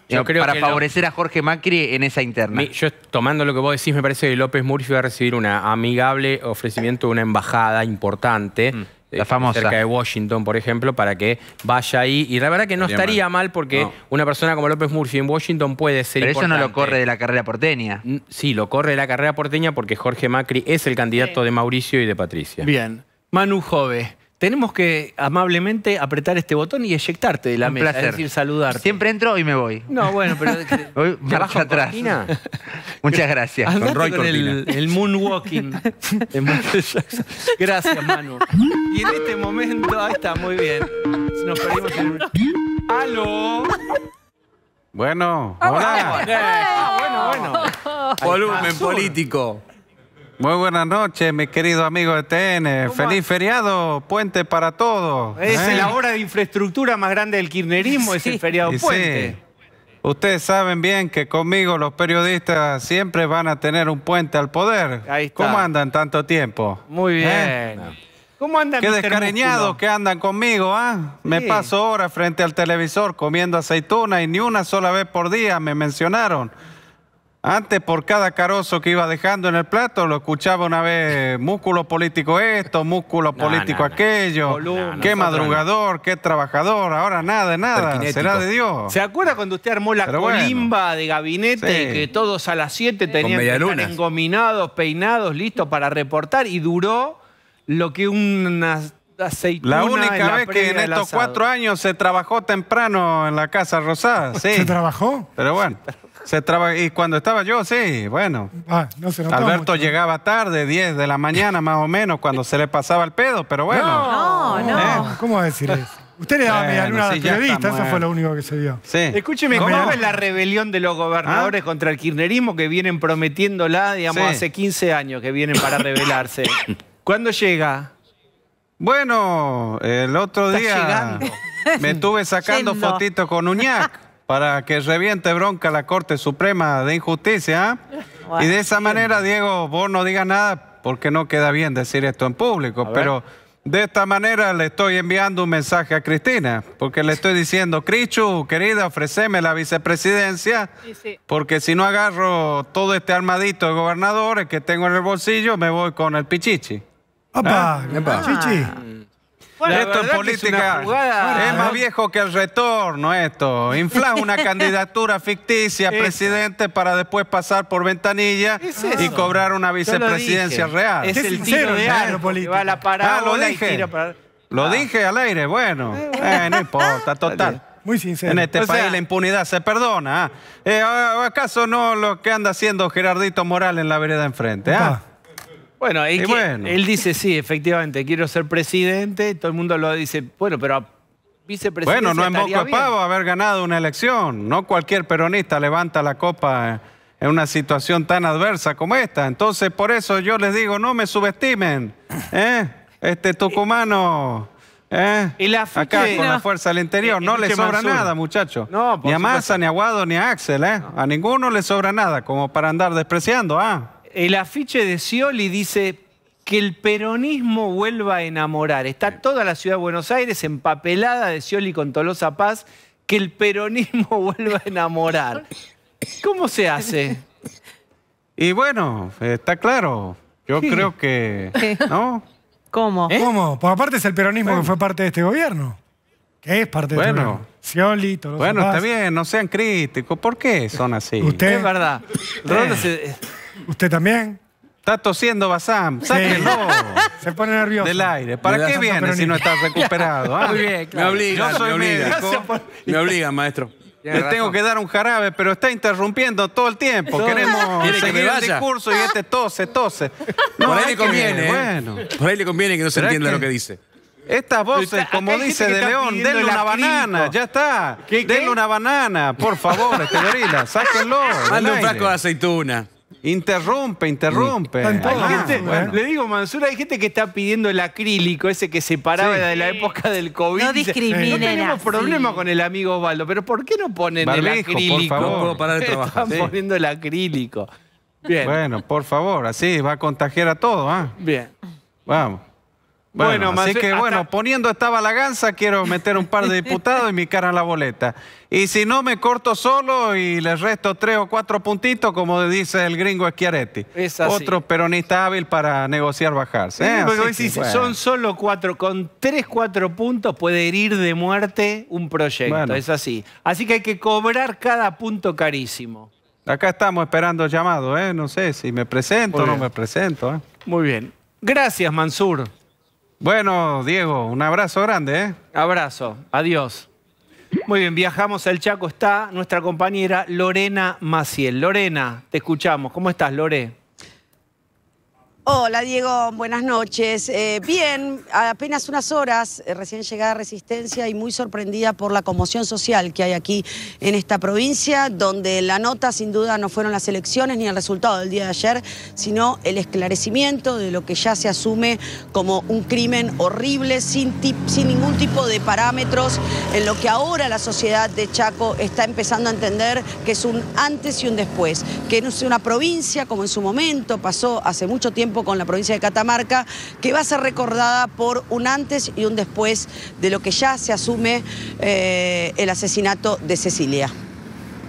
Yo creo para que favorecer a Jorge Macri en esa interna. Yo, tomando lo que vos decís, me parece que López Murphy va a recibir un amigable ofrecimiento de una embajada importante, la famosa. cerca de Washington, por ejemplo, para que vaya ahí. Y la verdad que no estaría mal porque una persona como López Murphy en Washington puede ser Pero importante. eso no lo corre de la carrera porteña. Sí, lo corre de la carrera porteña porque Jorge Macri es el candidato de Mauricio y de Patricia. Bien. Manu Jove. Tenemos que amablemente apretar este botón y eyectarte de la mesa, es decir, saludarte. Siempre entro y me voy. No, bueno, pero... Voy marcha atrás. Muchas gracias. Con Roy con el moonwalking. Gracias, Manu. Y en este momento, ahí está, muy bien. Nos perdimos en... ¡Aló! Bueno, hola. Bueno. Volumen político. Muy buenas noches, mis queridos amigos de TN. Feliz feriado, puente para todos. Es la obra de infraestructura más grande del kirchnerismo, es el feriado puente. Ustedes saben bien que conmigo los periodistas siempre van a tener un puente al poder. Ahí está. ¿Cómo andan tanto tiempo? Muy bien. ¿Cómo andan? Qué descariñados que andan conmigo, ¿ah? Me paso horas frente al televisor comiendo aceituna y ni una sola vez por día me mencionaron. Antes, por cada carozo que iba dejando en el plato, lo escuchaba una vez, músculo político esto, músculo político aquello, qué madrugador, qué trabajador, ahora nada, será de Dios. ¿Se acuerda cuando usted armó la colimba de gabinete, que todos a las 7 tenían que estar engominados, peinados, listos para reportar, y duró lo que una aceituna? La única vez que en estos 4 años se trabajó temprano en la Casa Rosada, sí. ¿Se trabajó? Pero bueno. Y cuando estaba yo, sí, bueno. No se notó Alberto mucho. llegaba tarde, 10 de la mañana más o menos, cuando se le pasaba el pedo, pero bueno. No. ¿Cómo va a decir eso? Usted le daba media luna a los periodistas, eso fue lo único que se vio. Sí. Escúcheme, ¿cómo es la rebelión de los gobernadores contra el kirchnerismo que vienen prometiéndola, digamos, hace 15 años que vienen para rebelarse? ¿Cuándo llega? Bueno, el otro día me estuve sacando fotitos con Uñac para que reviente bronca la Corte Suprema de Injusticia. Y de esa manera, Diego, vos no digas nada porque no queda bien decir esto en público, pero de esta manera le estoy enviando un mensaje a Cristina, porque le estoy diciendo, Crichu, querida, ofreceme la vicepresidencia, porque si no agarro todo este armadito de gobernadores que tengo en el bolsillo, me voy con el pichichi. ¡Opa! ¡Chichi! Bueno, esto en política es más viejo que el retorno, esto. Inflas una candidatura ficticia a presidente para después pasar por ventanilla y cobrar una vicepresidencia real. Es el tiro de arco que va a la parábola. Lo dije. Lo dije al aire, bueno. No importa, total. Muy sincero. En este país la impunidad se perdona. ¿Acaso no lo que anda haciendo Gerardito Morales en la vereda enfrente? Bueno, él dice, sí, efectivamente, quiero ser presidente. Todo el mundo lo dice, bueno, pero vicepresidente. Bueno, no es moco de pavo haber ganado una elección. No cualquier peronista levanta la copa en una situación tan adversa como esta. Entonces, por eso yo les digo, no me subestimen. Tucumano... acá con la fuerza del interior, no le sobra nada, muchachos. No, ni a Massa, ni a Guado, ni a Axel, A ninguno le sobra nada, como para andar despreciando, El afiche de Scioli dice que el peronismo vuelva a enamorar. Está toda la ciudad de Buenos Aires empapelada de Scioli con Tolosa Paz, que el peronismo vuelva a enamorar. ¿Cómo se hace? Y bueno, está claro. Yo creo que... ¿no? ¿Cómo? ¿Cómo? Pues aparte es el peronismo que fue parte de este gobierno. Que es parte de este gobierno. Scioli, Tolosa Bueno, Paz. está bien, no sean críticos. ¿Por qué son así? Usted. Es verdad. ¿Usted también? Está tosiendo Bazán. Sáquenlo. Se pone nervioso. Del aire. ¿Para qué viene si no está recuperado? Muy bien, claro. Me obligan, maestro. Le tengo que dar un jarabe, pero está interrumpiendo todo el tiempo. Queremos seguir el discurso y este tose. No, por ahí le conviene, Por ahí le conviene que no se entienda lo que dice. Estas voces, como dice De León, denle una banana, ya está. Denle una banana, por favor, gorila, sáquenlo. Mande un frasco de aceituna. Interrumpe. Le digo, Mansur, hay gente que está pidiendo el acrílico, ese que se paraba de la época del COVID. No discriminen. No tenemos problema con el amigo Osvaldo, pero ¿por qué no ponen el acrílico? Por favor. No puedo parar de trabajar. Están poniendo el acrílico. Bien. Bueno, por favor, así va a contagiar a todo, Bien. Vamos. Bueno, así que poniendo esta balaganza, quiero meter un par de diputados y mi cara en la boleta. Y si no, me corto solo y les resto 3 o 4 puntitos, como dice el gringo Schiaretti. Otro peronista hábil para negociar bajarse. Son solo 4. Con 3, 4 puntos puede herir de muerte un proyecto. Es así. Así que hay que cobrar cada punto carísimo. Acá estamos esperando llamado, No sé si me presento o no me presento, Muy bien. Gracias, Mansur. Bueno, Diego, un abrazo grande, Abrazo. Adiós. Muy bien, viajamos al Chaco. Está nuestra compañera Lorena Maciel. Lorena, te escuchamos. ¿Cómo estás, Lore? Hola, Diego. Buenas noches. Bien, apenas unas horas, recién llegada a Resistencia y muy sorprendida por la conmoción social que hay aquí en esta provincia, donde la nota sin duda no fueron las elecciones ni el resultado del día de ayer, sino el esclarecimiento de lo que ya se asume como un crimen horrible, sin ningún tipo de parámetros, en lo que ahora la sociedad de Chaco está empezando a entender que es un antes y un después, que no es una provincia como en su momento pasó hace mucho tiempo con la provincia de Catamarca, que va a ser recordada por un antes y un después de lo que ya se asume el asesinato de Cecilia.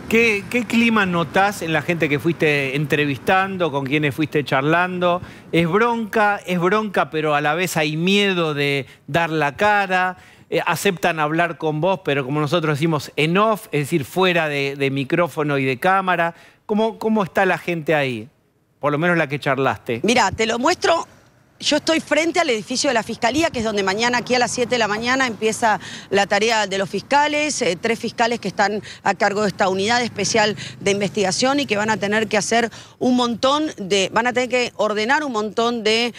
¿Qué clima notás en la gente que fuiste entrevistando, con quienes fuiste charlando? ¿Es bronca, pero a la vez hay miedo de dar la cara? Aceptan hablar con vos, pero como nosotros decimos en off, es decir, fuera de micrófono y de cámara. ¿Cómo está la gente ahí? Por lo menos la que charlaste. Mira, te lo muestro. Yo estoy frente al edificio de la Fiscalía, que es donde mañana aquí a las 7 de la mañana empieza la tarea de los fiscales, 3 fiscales que están a cargo de esta unidad especial de investigación y que van a tener que hacer van a tener que ordenar un montón de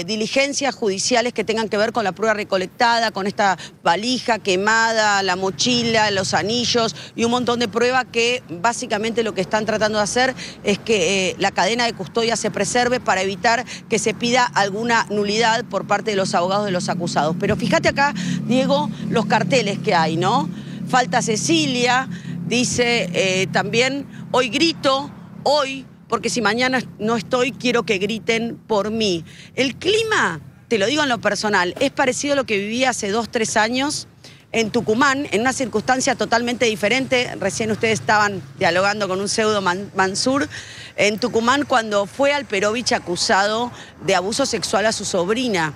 diligencias judiciales que tengan que ver con la prueba recolectada, con esta valija quemada, la mochila, los anillos y un montón de pruebas que básicamente lo que están tratando de hacer es que la cadena de custodia se preserve para evitar que se pida alguna nulidad por parte de los abogados de los acusados. Pero fíjate acá, Diego, los carteles que hay, ¿no? Falta Cecilia, dice también, hoy grito, hoy, porque si mañana no estoy, quiero que griten por mí. El clima, te lo digo en lo personal, es parecido a lo que viví hace 2, 3 años en Tucumán, en una circunstancia totalmente diferente. Recién ustedes estaban dialogando con un pseudo Mansur. En Tucumán, cuando fue Alperovich acusado de abuso sexual a su sobrina.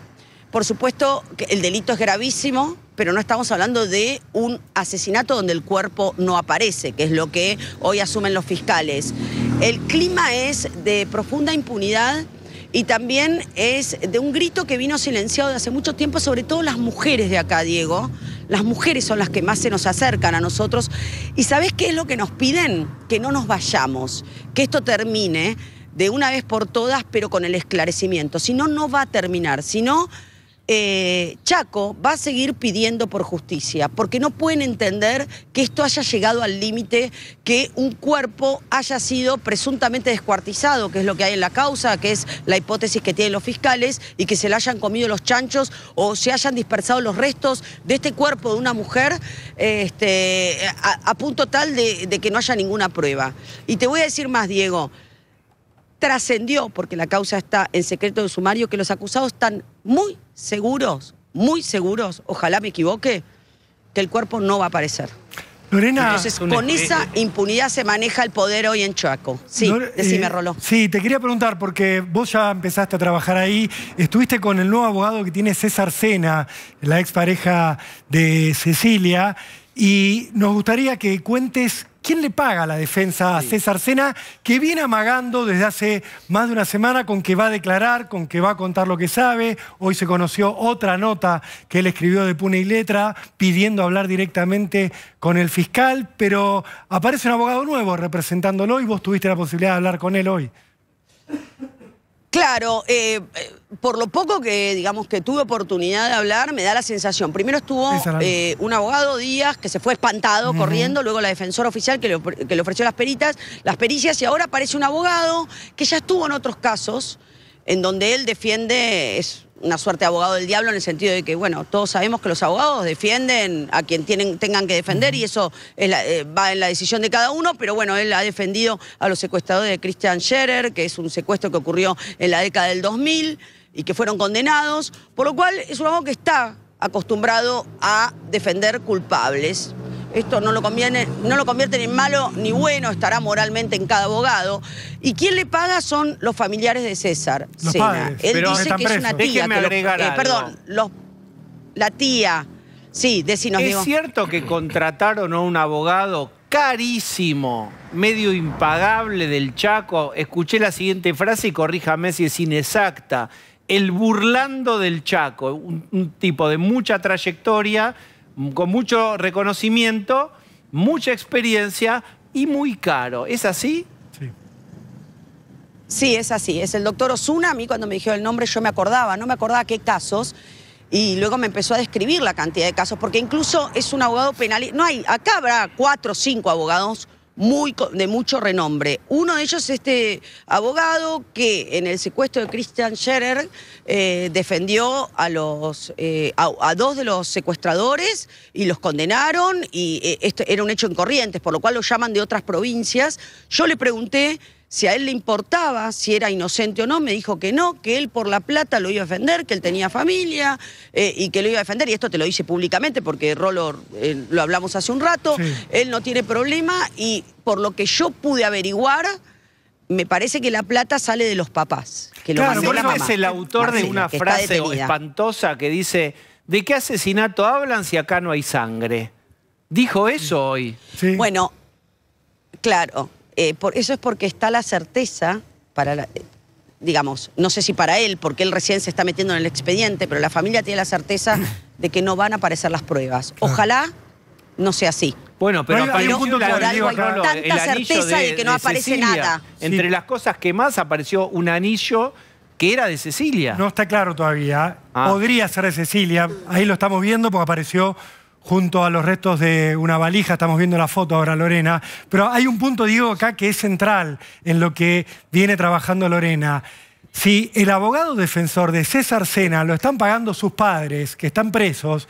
Por supuesto que el delito es gravísimo, pero no estamos hablando de un asesinato donde el cuerpo no aparece, que es lo que hoy asumen los fiscales. El clima es de profunda impunidad y también es de un grito que vino silenciado de hace mucho tiempo, sobre todo las mujeres de acá, Diego. Las mujeres son las que más se nos acercan a nosotros. ¿Y sabés qué es lo que nos piden? Que no nos vayamos, que esto termine de una vez por todas, pero con el esclarecimiento. Si no, no va a terminar. Si no, Chaco va a seguir pidiendo por justicia, porque no pueden entender que esto haya llegado al límite, que un cuerpo haya sido presuntamente descuartizado, que es lo que hay en la causa, que es la hipótesis que tienen los fiscales, y que se le hayan comido los chanchos o se hayan dispersado los restos de este cuerpo de una mujer a punto tal de que no haya ninguna prueba. Y te voy a decir más, Diego. Trascendió, porque la causa está en secreto de sumario, que los acusados están muy seguros, ojalá me equivoque, que el cuerpo no va a aparecer. Lorena, entonces, con esa impunidad se maneja el poder hoy en Chaco. Sí, decime, Roló. Sí, te quería preguntar, porque vos ya empezaste a trabajar ahí, estuviste con el nuevo abogado que tiene César Sena, la expareja de Cecilia, y nos gustaría que cuentes quién le paga la defensa a César Sena, que viene amagando desde hace más de una semana con que va a declarar, con que va a contar lo que sabe. Hoy se conoció otra nota que él escribió de puño y letra pidiendo hablar directamente con el fiscal, pero aparece un abogado nuevo representándolo y vos tuviste la posibilidad de hablar con él hoy. Claro, por lo poco que, digamos, que tuve oportunidad de hablar, me da la sensación. Primero estuvo un abogado, Díaz, que se fue espantado, corriendo, luego la defensora oficial que le ofreció las pericias, y ahora aparece un abogado que ya estuvo en otros casos, en donde él defiende, es una suerte de abogado del diablo en el sentido de que, bueno, todos sabemos que los abogados defienden a quien tengan que defender y eso va en la decisión de cada uno, pero bueno, él ha defendido a los secuestradores de Christian Scherer, que es un secuestro que ocurrió en la década del 2000 y que fueron condenados, por lo cual es un abogado que está acostumbrado a defender culpables. Esto no lo convierte ni malo ni bueno, estará moralmente en cada abogado. Y quien le paga son los familiares de César Sena. Él dice que es una tía. Perdón, la tía. Sí, decinos, Diego. ¿Es cierto que contrataron a un abogado carísimo, medio impagable del Chaco? Escuché la siguiente frase y corríjame si es inexacta. El burlando del Chaco, un tipo de mucha trayectoria, con mucho reconocimiento, mucha experiencia y muy caro. ¿Es así? Sí. Sí, es así. Es el doctor Osuna. A mí cuando me dijeron el nombre yo me acordaba, no me acordaba qué casos. Y luego me empezó a describir la cantidad de casos, porque incluso es un abogado penalista. No hay, acá habrá 4 o 5 abogados de mucho renombre. Uno de ellos es este abogado que en el secuestro de Christian Scherer defendió a 2 de los secuestradores y los condenaron, y esto era un hecho en Corrientes, por lo cual lo llaman de otras provincias. Yo le pregunté si a él le importaba, si era inocente o no, me dijo que no, que él por la plata lo iba a defender, que él tenía familia y que lo iba a defender, y esto te lo dice públicamente porque Rolo lo hablamos hace un rato, él no tiene problema, y por lo que yo pude averiguar, me parece que la plata sale de los papás. Que lo claro, mandó la mamá. Es el autor de una frase espantosa que dice, ¿de qué asesinato hablan si acá no hay sangre? Dijo eso hoy. Sí. Bueno, claro. Eso es porque está la certeza para digamos, no sé si para él, porque él recién se está metiendo en el expediente, pero la familia tiene la certeza de que no van a aparecer las pruebas. Ojalá no sea así. Bueno, pero hay tanta certeza de que no aparece nada. Entre las cosas que más apareció un anillo que era de Cecilia. No está claro todavía. Podría ser de Cecilia. Ahí lo estamos viendo porque apareció junto a los restos de una valija. Estamos viendo la foto ahora, Lorena. Pero hay un punto, Diego, acá que es central en lo que viene trabajando Lorena. Si el abogado defensor de César Sena lo están pagando sus padres, que están presos,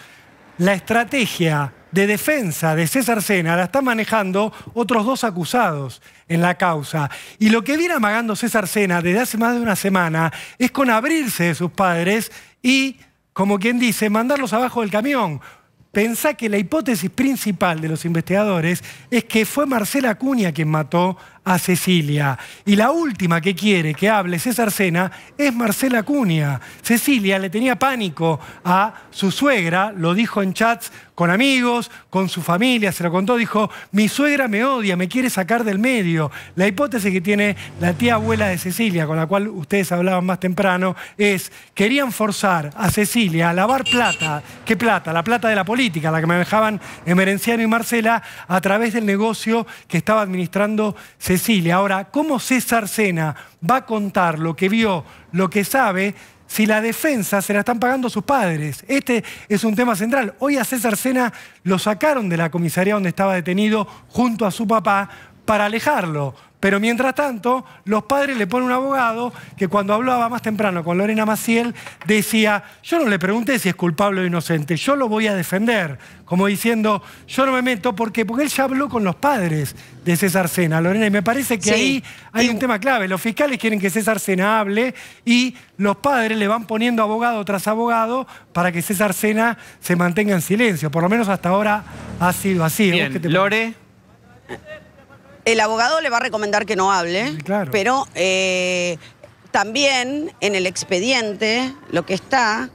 la estrategia de defensa de César Sena la están manejando otros 2 acusados en la causa. Y lo que viene amagando César Sena desde hace más de una semana es con abrirse de sus padres y, como quien dice, mandarlos abajo del camión. Pensá que la hipótesis principal de los investigadores es que fue Marcela Acuña quien mató a Cecilia. Y la última que quiere que hable César Sena es Marcela Acuña. Cecilia le tenía pánico a su suegra, lo dijo en chats con amigos, con su familia, se lo contó, dijo, mi suegra me odia, me quiere sacar del medio. La hipótesis que tiene la tía abuela de Cecilia, con la cual ustedes hablaban más temprano, es, querían forzar a Cecilia a lavar plata. ¿Qué plata? La plata de la política, la que manejaban Emerenciano y Marcela, a través del negocio que estaba administrando Cecilia. Ahora, ¿cómo César Sena va a contar lo que vio, lo que sabe, si la defensa se la están pagando sus padres. Este es un tema central. Hoy a César Sena lo sacaron de la comisaría donde estaba detenido junto a su papá para alejarlo. Pero mientras tanto, los padres le ponen un abogado que cuando hablaba más temprano con Lorena Maciel decía, yo no le pregunté si es culpable o inocente, yo lo voy a defender. Como diciendo, yo no me meto porque él ya habló con los padres de César Sena, Lorena, y me parece que ahí hay un tema clave. Los fiscales quieren que César Sena hable y los padres le van poniendo abogado tras abogado para que César Sena se mantenga en silencio. Por lo menos hasta ahora ha sido así. Bien, Lore. El abogado le va a recomendar que no hable, claro. Pero también en el expediente lo que está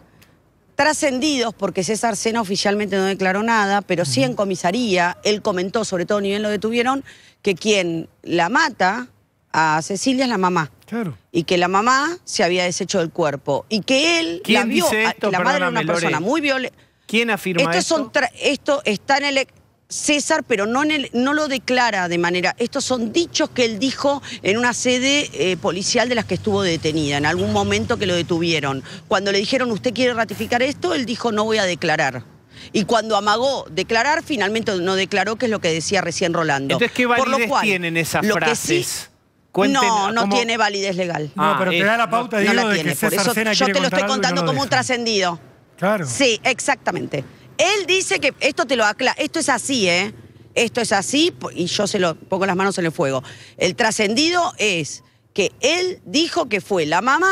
trascendidos, porque César Sena oficialmente no declaró nada, pero sí en comisaría, él comentó, sobre todo ni bien lo detuvieron, que quien la mata a Cecilia es la mamá. Claro. Y que la mamá se había deshecho del cuerpo. Y que él ¿Quién la vio, dice esto? que la madre era una Perdóname, persona Lore. muy violenta. ¿Quién afirma esto? Esto está en el... César, pero no lo declara de manera... Estos son dichos que él dijo en una sede policial de las que estuvo detenida, en algún momento que lo detuvieron. Cuando le dijeron, ¿usted quiere ratificar esto? Él dijo, no voy a declarar. Y cuando amagó declarar, finalmente no declaró, que es lo que decía recién Rolando. Entonces, ¿qué validez tienen esas frases? No tiene validez legal. No, pero te da la pauta, no digo, la de tiene. que Por César eso Sena yo quiere te lo estoy contar algo y contando no lo como un deja. trascendido. Claro. Sí, exactamente. Él dice que esto te lo aclara. Esto es así, ¿eh? Esto es así y yo se lo pongo las manos en el fuego. El trascendido es que él dijo que fue la mamá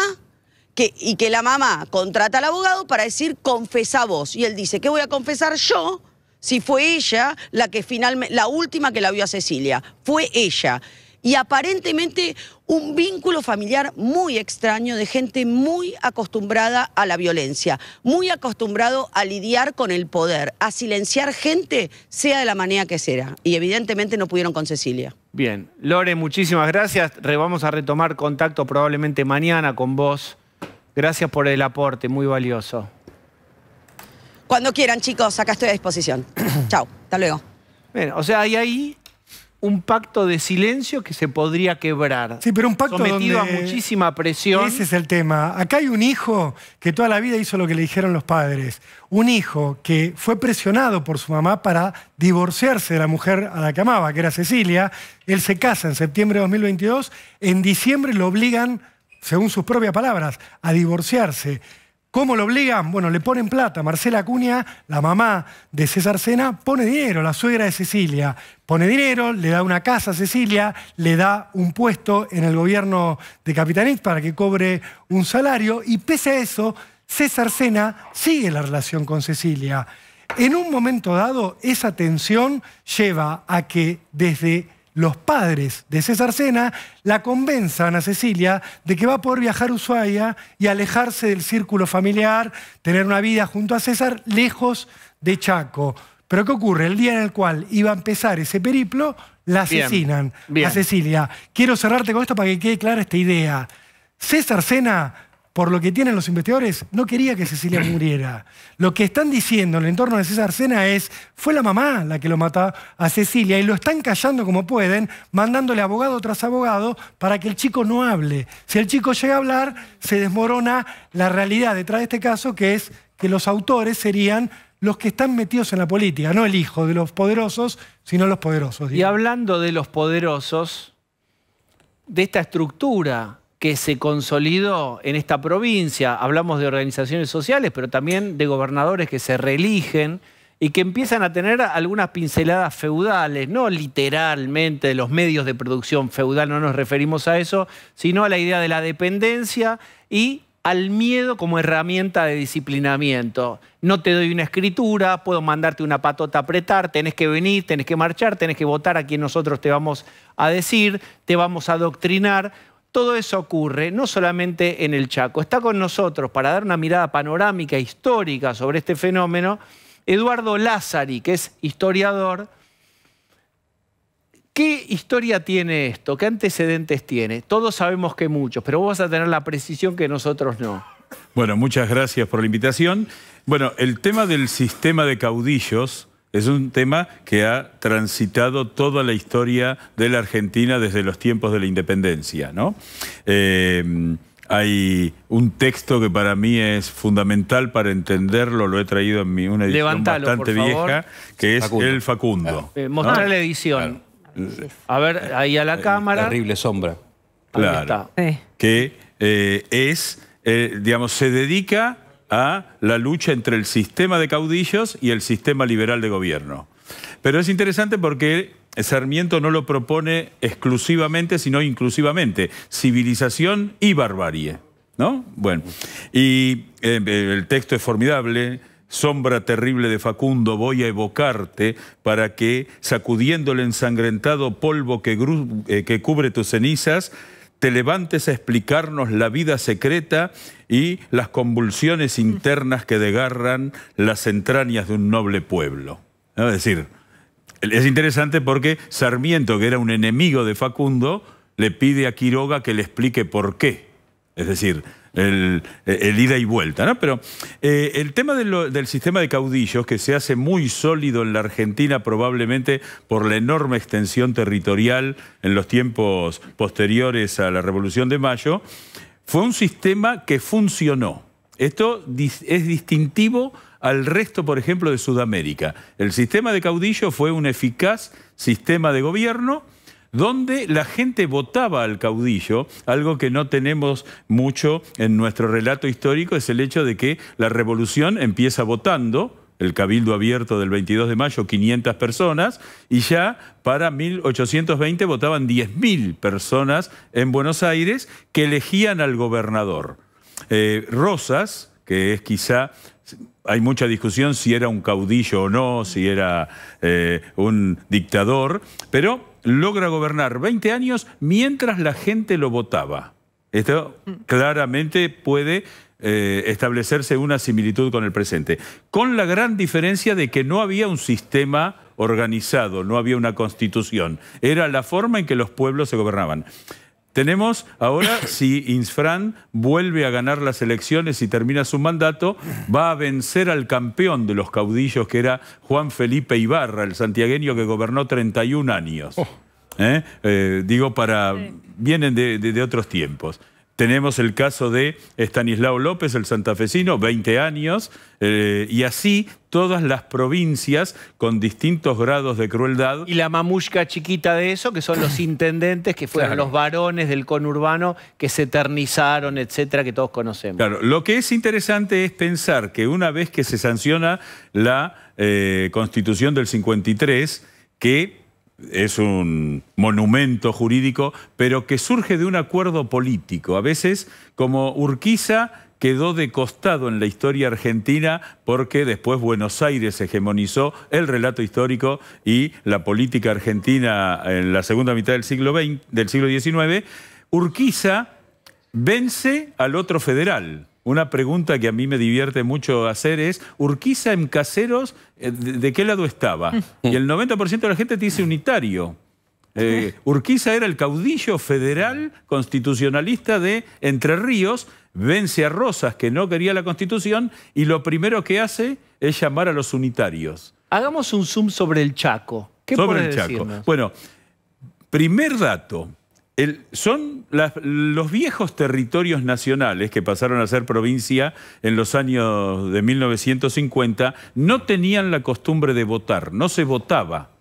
y que la mamá contrata al abogado para decir, confesá vos. Y él dice, ¿qué voy a confesar yo si fue ella la última que la vio a Cecilia? Fue ella. Y aparentemente un vínculo familiar muy extraño de gente muy acostumbrada a la violencia, muy acostumbrado a lidiar con el poder, a silenciar gente, sea de la manera que sea. Y evidentemente no pudieron con Cecilia. Bien. Lore, muchísimas gracias. Vamos a retomar contacto probablemente mañana con vos. Gracias por el aporte, muy valioso. Cuando quieran, chicos, acá estoy a disposición. Chau, hasta luego. Bien, o sea, hay ahí un pacto de silencio que se podría quebrar. Sí, pero un pacto sometido donde... a muchísima presión. Ese es el tema. Acá hay un hijo que toda la vida hizo lo que le dijeron los padres. Un hijo que fue presionado por su mamá para divorciarse de la mujer a la que amaba, que era Cecilia. Él se casa en septiembre de 2022. En diciembre lo obligan, según sus propias palabras, a divorciarse. ¿Cómo lo obligan? Bueno, le ponen plata. Marcela Acuña, la mamá de César Sena, pone dinero, la suegra de Cecilia. Pone dinero, le da una casa a Cecilia, le da un puesto en el gobierno de Capitanich para que cobre un salario y pese a eso, César Sena sigue la relación con Cecilia. En un momento dado, esa tensión lleva a que desde los padres de César Sena la convenzan a Cecilia de que va a poder viajar a Ushuaia y alejarse del círculo familiar, tener una vida junto a César lejos de Chaco. Pero ¿qué ocurre? El día en el cual iba a empezar ese periplo, la asesinan a Cecilia. Quiero cerrarte con esto para que quede clara esta idea. César Sena, por lo que tienen los investigadores, no quería que Cecilia muriera. Lo que están diciendo en el entorno de César Sena es, fue la mamá la que lo mató a Cecilia y lo están callando como pueden, mandándole abogado tras abogado para que el chico no hable. Si el chico llega a hablar, se desmorona la realidad detrás de este caso, que es que los autores serían los que están metidos en la política, no el hijo de los poderosos, sino los poderosos. Y hablando de los poderosos, de esta estructura que se consolidó en esta provincia, hablamos de organizaciones sociales, pero también de gobernadores que se reeligen y que empiezan a tener algunas pinceladas feudales, no literalmente de los medios de producción feudal, no nos referimos a eso, sino a la idea de la dependencia y al miedo como herramienta de disciplinamiento. No te doy una escritura, puedo mandarte una patota a apretar, tenés que venir, tenés que marchar, tenés que votar a quien nosotros te vamos a decir, te vamos a adoctrinar. Todo eso ocurre no solamente en el Chaco. Está con nosotros para dar una mirada panorámica, histórica sobre este fenómeno, Eduardo Lázari, que es historiador. ¿Qué historia tiene esto? ¿Qué antecedentes tiene? Todos sabemos que muchos, pero vos vas a tener la precisión que nosotros no. Bueno, muchas gracias por la invitación. Bueno, el tema del sistema de caudillos es un tema que ha transitado toda la historia de la Argentina desde los tiempos de la independencia, ¿no? hay un texto que para mí es fundamental para entenderlo, lo he traído en una edición bastante vieja, que es El Facundo. Mostrar la edición. A ver, ahí a la cámara. Terrible sombra. Claro. Que digamos, se dedica a la lucha entre el sistema de caudillos y el sistema liberal de gobierno. Pero es interesante porque Sarmiento no lo propone exclusivamente, sino inclusivamente. Civilización y barbarie, ¿no? Bueno, y el texto es formidable. Sombra terrible de Facundo, voy a evocarte para que, sacudiendo el ensangrentado polvo que cubre tus cenizas, te levantes a explicarnos la vida secreta y las convulsiones internas que desgarran las entrañas de un noble pueblo. ¿No? Es decir, es interesante porque Sarmiento, que era un enemigo de Facundo, le pide a Quiroga que le explique por qué. Es decir, el ida y vuelta, ¿no? Pero el tema del sistema de caudillos, que se hace muy sólido en la Argentina probablemente por la enorme extensión territorial en los tiempos posteriores a la Revolución de Mayo, fue un sistema que funcionó. Esto es distintivo al resto, por ejemplo, de Sudamérica. El sistema de caudillo fue un eficaz sistema de gobierno donde la gente votaba al caudillo. Algo que no tenemos mucho en nuestro relato histórico es el hecho de que la revolución empieza votando, el Cabildo Abierto del 22 de mayo, 500 personas, y ya para 1820 votaban 10.000 personas en Buenos Aires que elegían al gobernador. Rosas, que es quizá... Hay mucha discusión si era un caudillo o no, si era un dictador, pero logra gobernar 20 años mientras la gente lo votaba. Esto claramente puede establecerse una similitud con el presente, con la gran diferencia de que no había un sistema organizado, no había una constitución. Era la forma en que los pueblos se gobernaban. Tenemos ahora, si Insfrán vuelve a ganar las elecciones y termina su mandato, va a vencer al campeón de los caudillos, que era Juan Felipe Ibarra, el santiagueño que gobernó 31 años. Digo, vienen de otros tiempos. Tenemos el caso de Estanislao López, el santafesino, 20 años, y así todas las provincias con distintos grados de crueldad. Y la mamushka chiquita de eso, que son los intendentes, que fueron los varones del conurbano que se eternizaron, etcétera, que todos conocemos. Claro, lo que es interesante es pensar que una vez que se sanciona la Constitución del 53, que es un monumento jurídico, pero que surge de un acuerdo político. A veces, como Urquiza quedó de costado en la historia argentina porque después Buenos Aires hegemonizó el relato histórico y la política argentina en la segunda mitad del siglo XIX, Urquiza vence al otro federal. Una pregunta que a mí me divierte mucho hacer es, ¿Urquiza en Caseros de qué lado estaba? Y el 90% de la gente te dice unitario. Urquiza era el caudillo federal constitucionalista de Entre Ríos, vence a Rosas, que no quería la Constitución, y lo primero que hace es llamar a los unitarios. Hagamos un zoom sobre el Chaco. ¿Qué sobre puede el Chaco? decirnos? Bueno, primer dato. Son los viejos territorios nacionales que pasaron a ser provincia en los años de 1950, no tenían la costumbre de votar, no se votaba.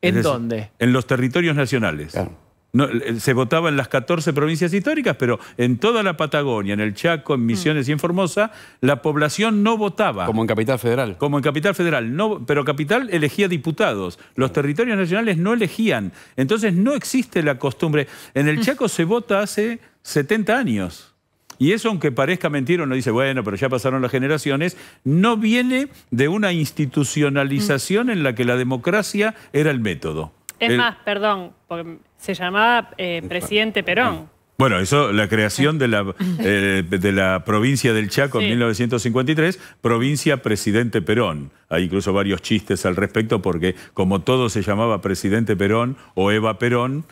¿En dónde? En los territorios nacionales. Claro. No, se votaba en las 14 provincias históricas, pero en toda la Patagonia, en el Chaco, en Misiones y en Formosa, la población no votaba. Como en Capital Federal. Como en Capital Federal, no, pero Capital elegía diputados. Los territorios nacionales no elegían. Entonces no existe la costumbre. En el Chaco se vota hace 70 años. Y eso, aunque parezca mentira, uno dice, bueno, pero ya pasaron las generaciones, no viene de una institucionalización en la que la democracia era el método. Es más, perdón, porque se llamaba Presidente Perón. Bueno, eso, la creación de la provincia del Chaco en 1953, provincia Presidente Perón. Hay incluso varios chistes al respecto porque como todo se llamaba Presidente Perón o Eva Perón,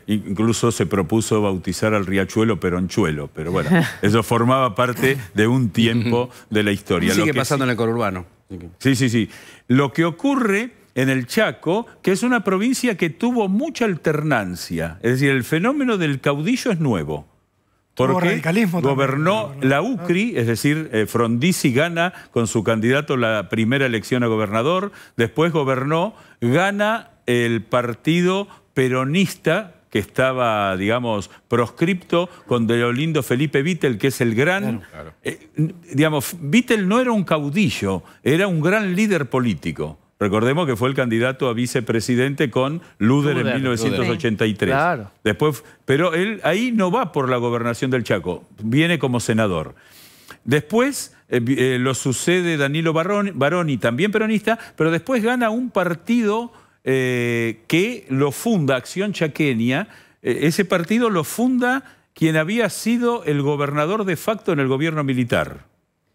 incluso se propuso bautizar al riachuelo Peronchuelo. Pero bueno, eso formaba parte de un tiempo de la historia. Sigue pasando en el conurbano. Sí, sí, sí. Lo que ocurre en el Chaco, que es una provincia que tuvo mucha alternancia. Es decir, el fenómeno del caudillo es nuevo. Porque gobernó la UCRI, es decir, Frondizi gana con su candidato la primera elección a gobernador, después gana el partido peronista que estaba, digamos, proscripto con Deolindo Felipe Vittel, que es el gran... digamos, Vittel no era un caudillo, era un gran líder político. Recordemos que fue el candidato a vicepresidente con Luder en 1983. Sí, claro. Después, pero él ahí no va por la gobernación del Chaco, viene como senador. Después lo sucede Danilo Baroni, también peronista, pero después gana un partido que lo funda, Acción Chaqueña. Ese partido lo funda quien había sido el gobernador de facto en el gobierno militar.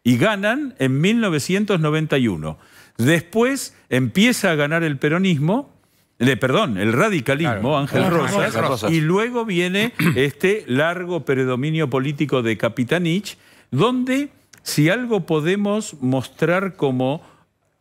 Y ganan en 1991. Después empieza a ganar el peronismo, el radicalismo, claro, Ángel Rosas, y luego viene este largo predominio político de Capitanich, donde si algo podemos mostrar como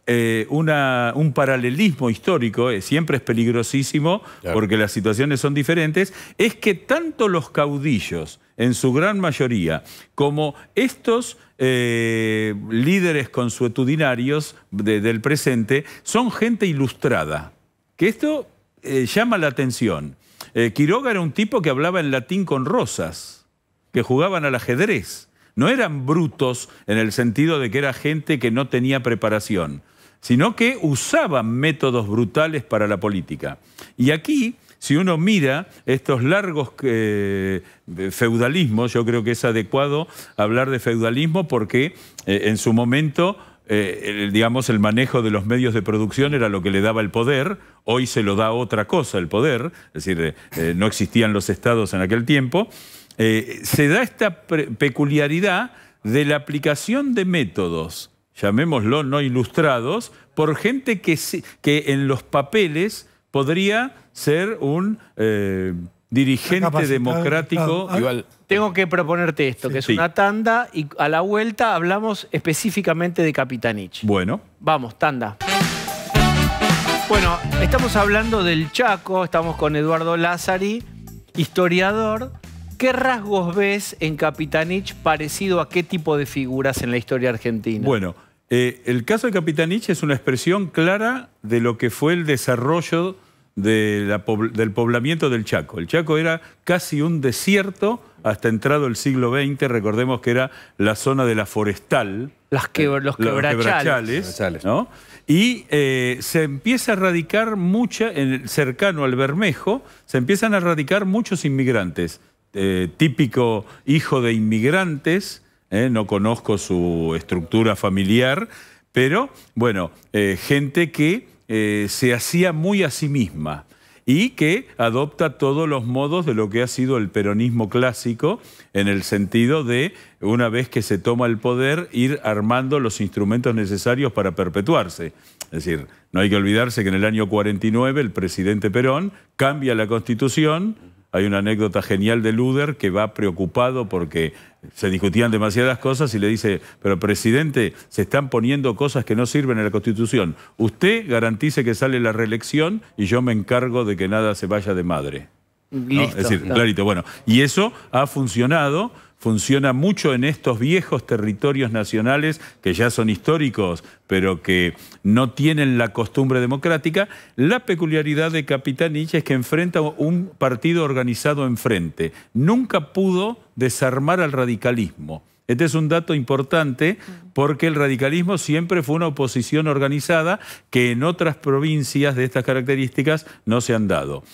un paralelismo histórico, siempre es peligrosísimo, claro, porque las situaciones son diferentes, es que tanto los caudillos, en su gran mayoría, como estos líderes consuetudinarios del presente, son gente ilustrada. Que esto llama la atención. Quiroga era un tipo que hablaba en latín con Rosas, que jugaban al ajedrez. No eran brutos en el sentido de que era gente que no tenía preparación, sino que usaban métodos brutales para la política. Y aquí, si uno mira estos largos feudalismos, yo creo que es adecuado hablar de feudalismo porque en su momento, digamos, el manejo de los medios de producción era lo que le daba el poder. Hoy se lo da otra cosa el poder, es decir, no existían los estados en aquel tiempo. Se da esta peculiaridad de la aplicación de métodos, llamémoslo no ilustrados, por gente que en los papeles podría ser un dirigente democrático. Igual. Tengo que proponerte esto, que es una tanda, y a la vuelta hablamos específicamente de Capitanich. Bueno. Vamos, tanda. Bueno, estamos hablando del Chaco, estamos con Eduardo Lázari, historiador. ¿Qué rasgos ves en Capitanich parecido a qué tipo de figuras en la historia argentina? Bueno, el caso de Capitanich es una expresión clara de lo que fue el desarrollo del poblamiento del Chaco. El Chaco era casi un desierto hasta entrado el siglo XX. Recordemos que era la zona de la forestal. Los quebrachales, ¿no? Y se empieza a radicar cercano al Bermejo, se empiezan a radicar muchos inmigrantes. Típico hijo de inmigrantes, no conozco su estructura familiar, pero bueno, gente que se hacía muy a sí misma y que adopta todos los modos de lo que ha sido el peronismo clásico, en el sentido de, una vez que se toma el poder, ir armando los instrumentos necesarios para perpetuarse. Es decir, no hay que olvidarse que en el año 49 el presidente Perón cambia la Constitución. Hay una anécdota genial de Luder que va preocupado porque se discutían demasiadas cosas y le dice: pero presidente, se están poniendo cosas que no sirven en la Constitución. Usted garantice que sale la reelección y yo me encargo de que nada se vaya de madre. ¿No? Es decir, clarito. Bueno, y eso ha funcionado. Funciona mucho en estos viejos territorios nacionales que ya son históricos, pero que no tienen la costumbre democrática. La peculiaridad de Capitanich es que enfrenta un partido organizado enfrente. Nunca pudo desarmar al radicalismo. Este es un dato importante porque el radicalismo siempre fue una oposición organizada que en otras provincias de estas características no se han dado.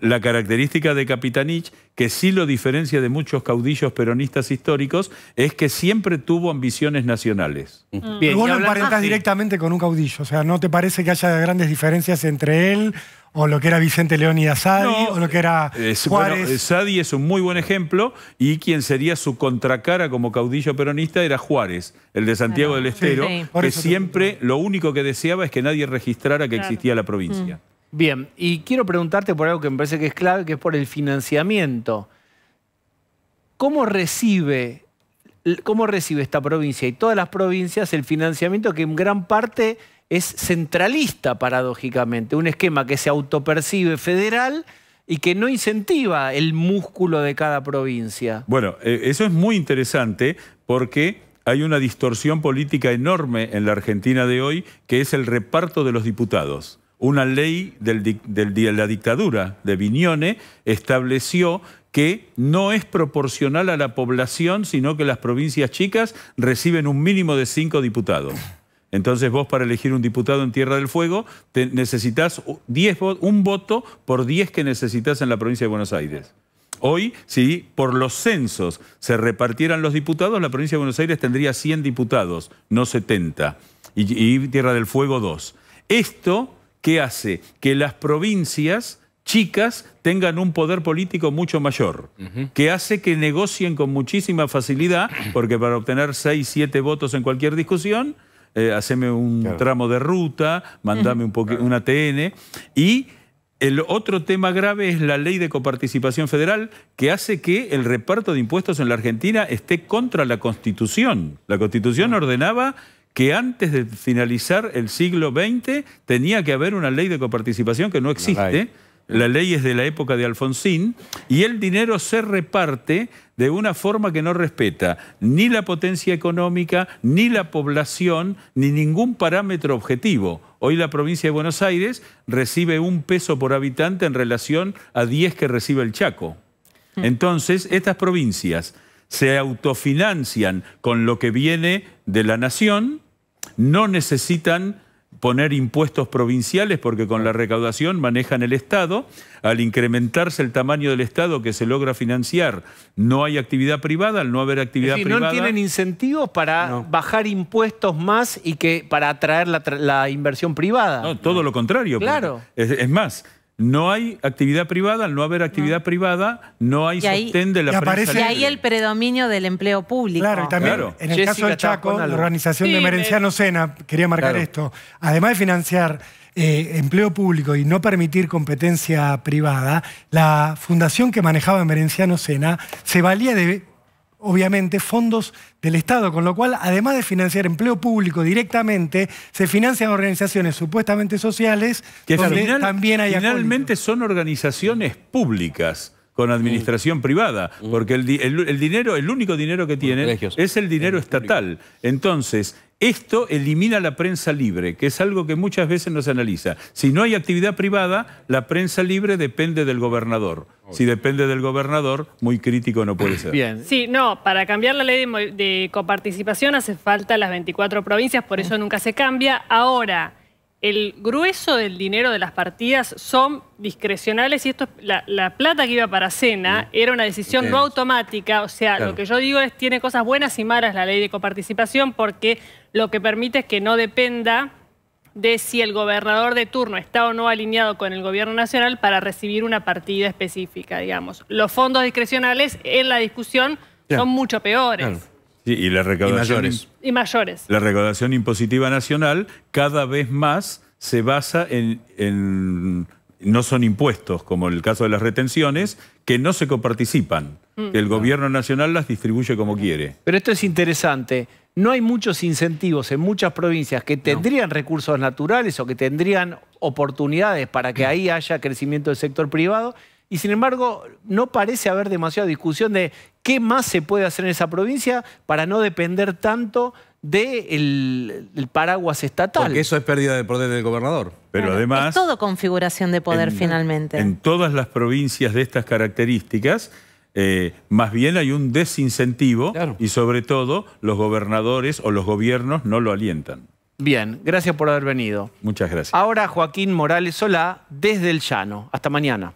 La característica de Capitanich, que sí lo diferencia de muchos caudillos peronistas históricos, es que siempre tuvo ambiciones nacionales. Bien, vos lo emparentás directamente con un caudillo, o sea, ¿no te parece que haya grandes diferencias entre él o lo que era Vicente Leónidas Sadi, o lo que era Juárez? Bueno, Sadi es un muy buen ejemplo, y quien sería su contracara como caudillo peronista era Juárez, el de Santiago del Estero, que siempre lo único que deseaba es que nadie registrara que existía la provincia. Bien, y quiero preguntarte por algo que me parece que es clave, que es por el financiamiento. ¿Cómo recibe esta provincia y todas las provincias el financiamiento que en gran parte es centralista, paradójicamente? Un esquema que se autopercibe federal y que no incentiva el músculo de cada provincia. Bueno, eso es muy interesante porque hay una distorsión política enorme en la Argentina de hoy, que es el reparto de los diputados. Una ley de la dictadura de Vignone estableció que no es proporcional a la población, sino que las provincias chicas reciben un mínimo de 5 diputados. Entonces vos, para elegir un diputado en Tierra del Fuego, necesitas un voto por 10 que necesitas en la provincia de Buenos Aires. Hoy, si por los censos se repartieran los diputados, la provincia de Buenos Aires tendría 100 diputados, no 70, y Tierra del Fuego 2. Esto, ¿qué hace? Que las provincias chicas tengan un poder político mucho mayor, que hace que negocien con muchísima facilidad, porque para obtener 6, 7 votos en cualquier discusión, haceme un tramo de ruta, mandame un ATN, y el otro tema grave es la ley de coparticipación federal, que hace que el reparto de impuestos en la Argentina esté contra la Constitución. La Constitución ordenaba que antes de finalizar el siglo XX tenía que haber una ley de coparticipación que no existe. La ley es de la época de Alfonsín y el dinero se reparte de una forma que no respeta ni la potencia económica, ni la población, ni ningún parámetro objetivo. Hoy la provincia de Buenos Aires recibe 1 peso por habitante en relación a 10 que recibe el Chaco. Entonces, estas provincias se autofinancian con lo que viene de la nación, no necesitan poner impuestos provinciales porque con la recaudación manejan el Estado. Al incrementarse el tamaño del Estado que se logra financiar, no hay actividad privada. Al no haber actividad privada... no tienen incentivos para bajar impuestos más y que para atraer la inversión privada. No, todo lo contrario. Claro. Es más, no hay actividad privada. Al no haber actividad privada, no hay sostén de la prensa. Y ahí el predominio del empleo público. Claro, y también en el caso del Chaco, la organización de Merenciano Sena, quería marcar esto, además de financiar empleo público y no permitir competencia privada, la fundación que manejaba Merenciano Sena se valía de, obviamente, fondos del Estado, con lo cual, además de financiar empleo público directamente, se financian organizaciones supuestamente sociales que donde también hay finalmente son organizaciones públicas con administración privada, porque el dinero, el único dinero que tienen es el dinero estatal. Entonces, esto elimina la prensa libre, que es algo que muchas veces no se analiza. Si no hay actividad privada, la prensa libre depende del gobernador. Si depende del gobernador, muy crítico no puede ser. Bien. Sí, no, para cambiar la ley de coparticipación hace falta las 24 provincias, por eso nunca se cambia. Ahora, el grueso del dinero de las partidas son discrecionales y esto, la plata que iba para Sena era una decisión no automática. O sea, lo que yo digo es tiene cosas buenas y malas la ley de coparticipación porque lo que permite es que no dependa de si el gobernador de turno está o no alineado con el gobierno nacional para recibir una partida específica, digamos. Los fondos discrecionales en la discusión son mucho peores. Sí, y la recaudación y mayores. La recaudación impositiva nacional cada vez más se basa en no son impuestos, como el caso de las retenciones, que no se coparticipan. Que el gobierno nacional las distribuye como quiere. Pero esto es interesante. No hay muchos incentivos en muchas provincias que tendrían recursos naturales o que tendrían oportunidades para que ahí haya crecimiento del sector privado. Y sin embargo, no parece haber demasiada discusión de qué más se puede hacer en esa provincia para no depender tanto del paraguas estatal. Porque eso es pérdida de poder del gobernador. Pero además... Es todo configuración de poder finalmente. En todas las provincias de estas características, más bien hay un desincentivo y sobre todo los gobernadores o los gobiernos no lo alientan. Bien, gracias por haber venido. Muchas gracias. Ahora Joaquín Morales Solá desde el Llano. Hasta mañana.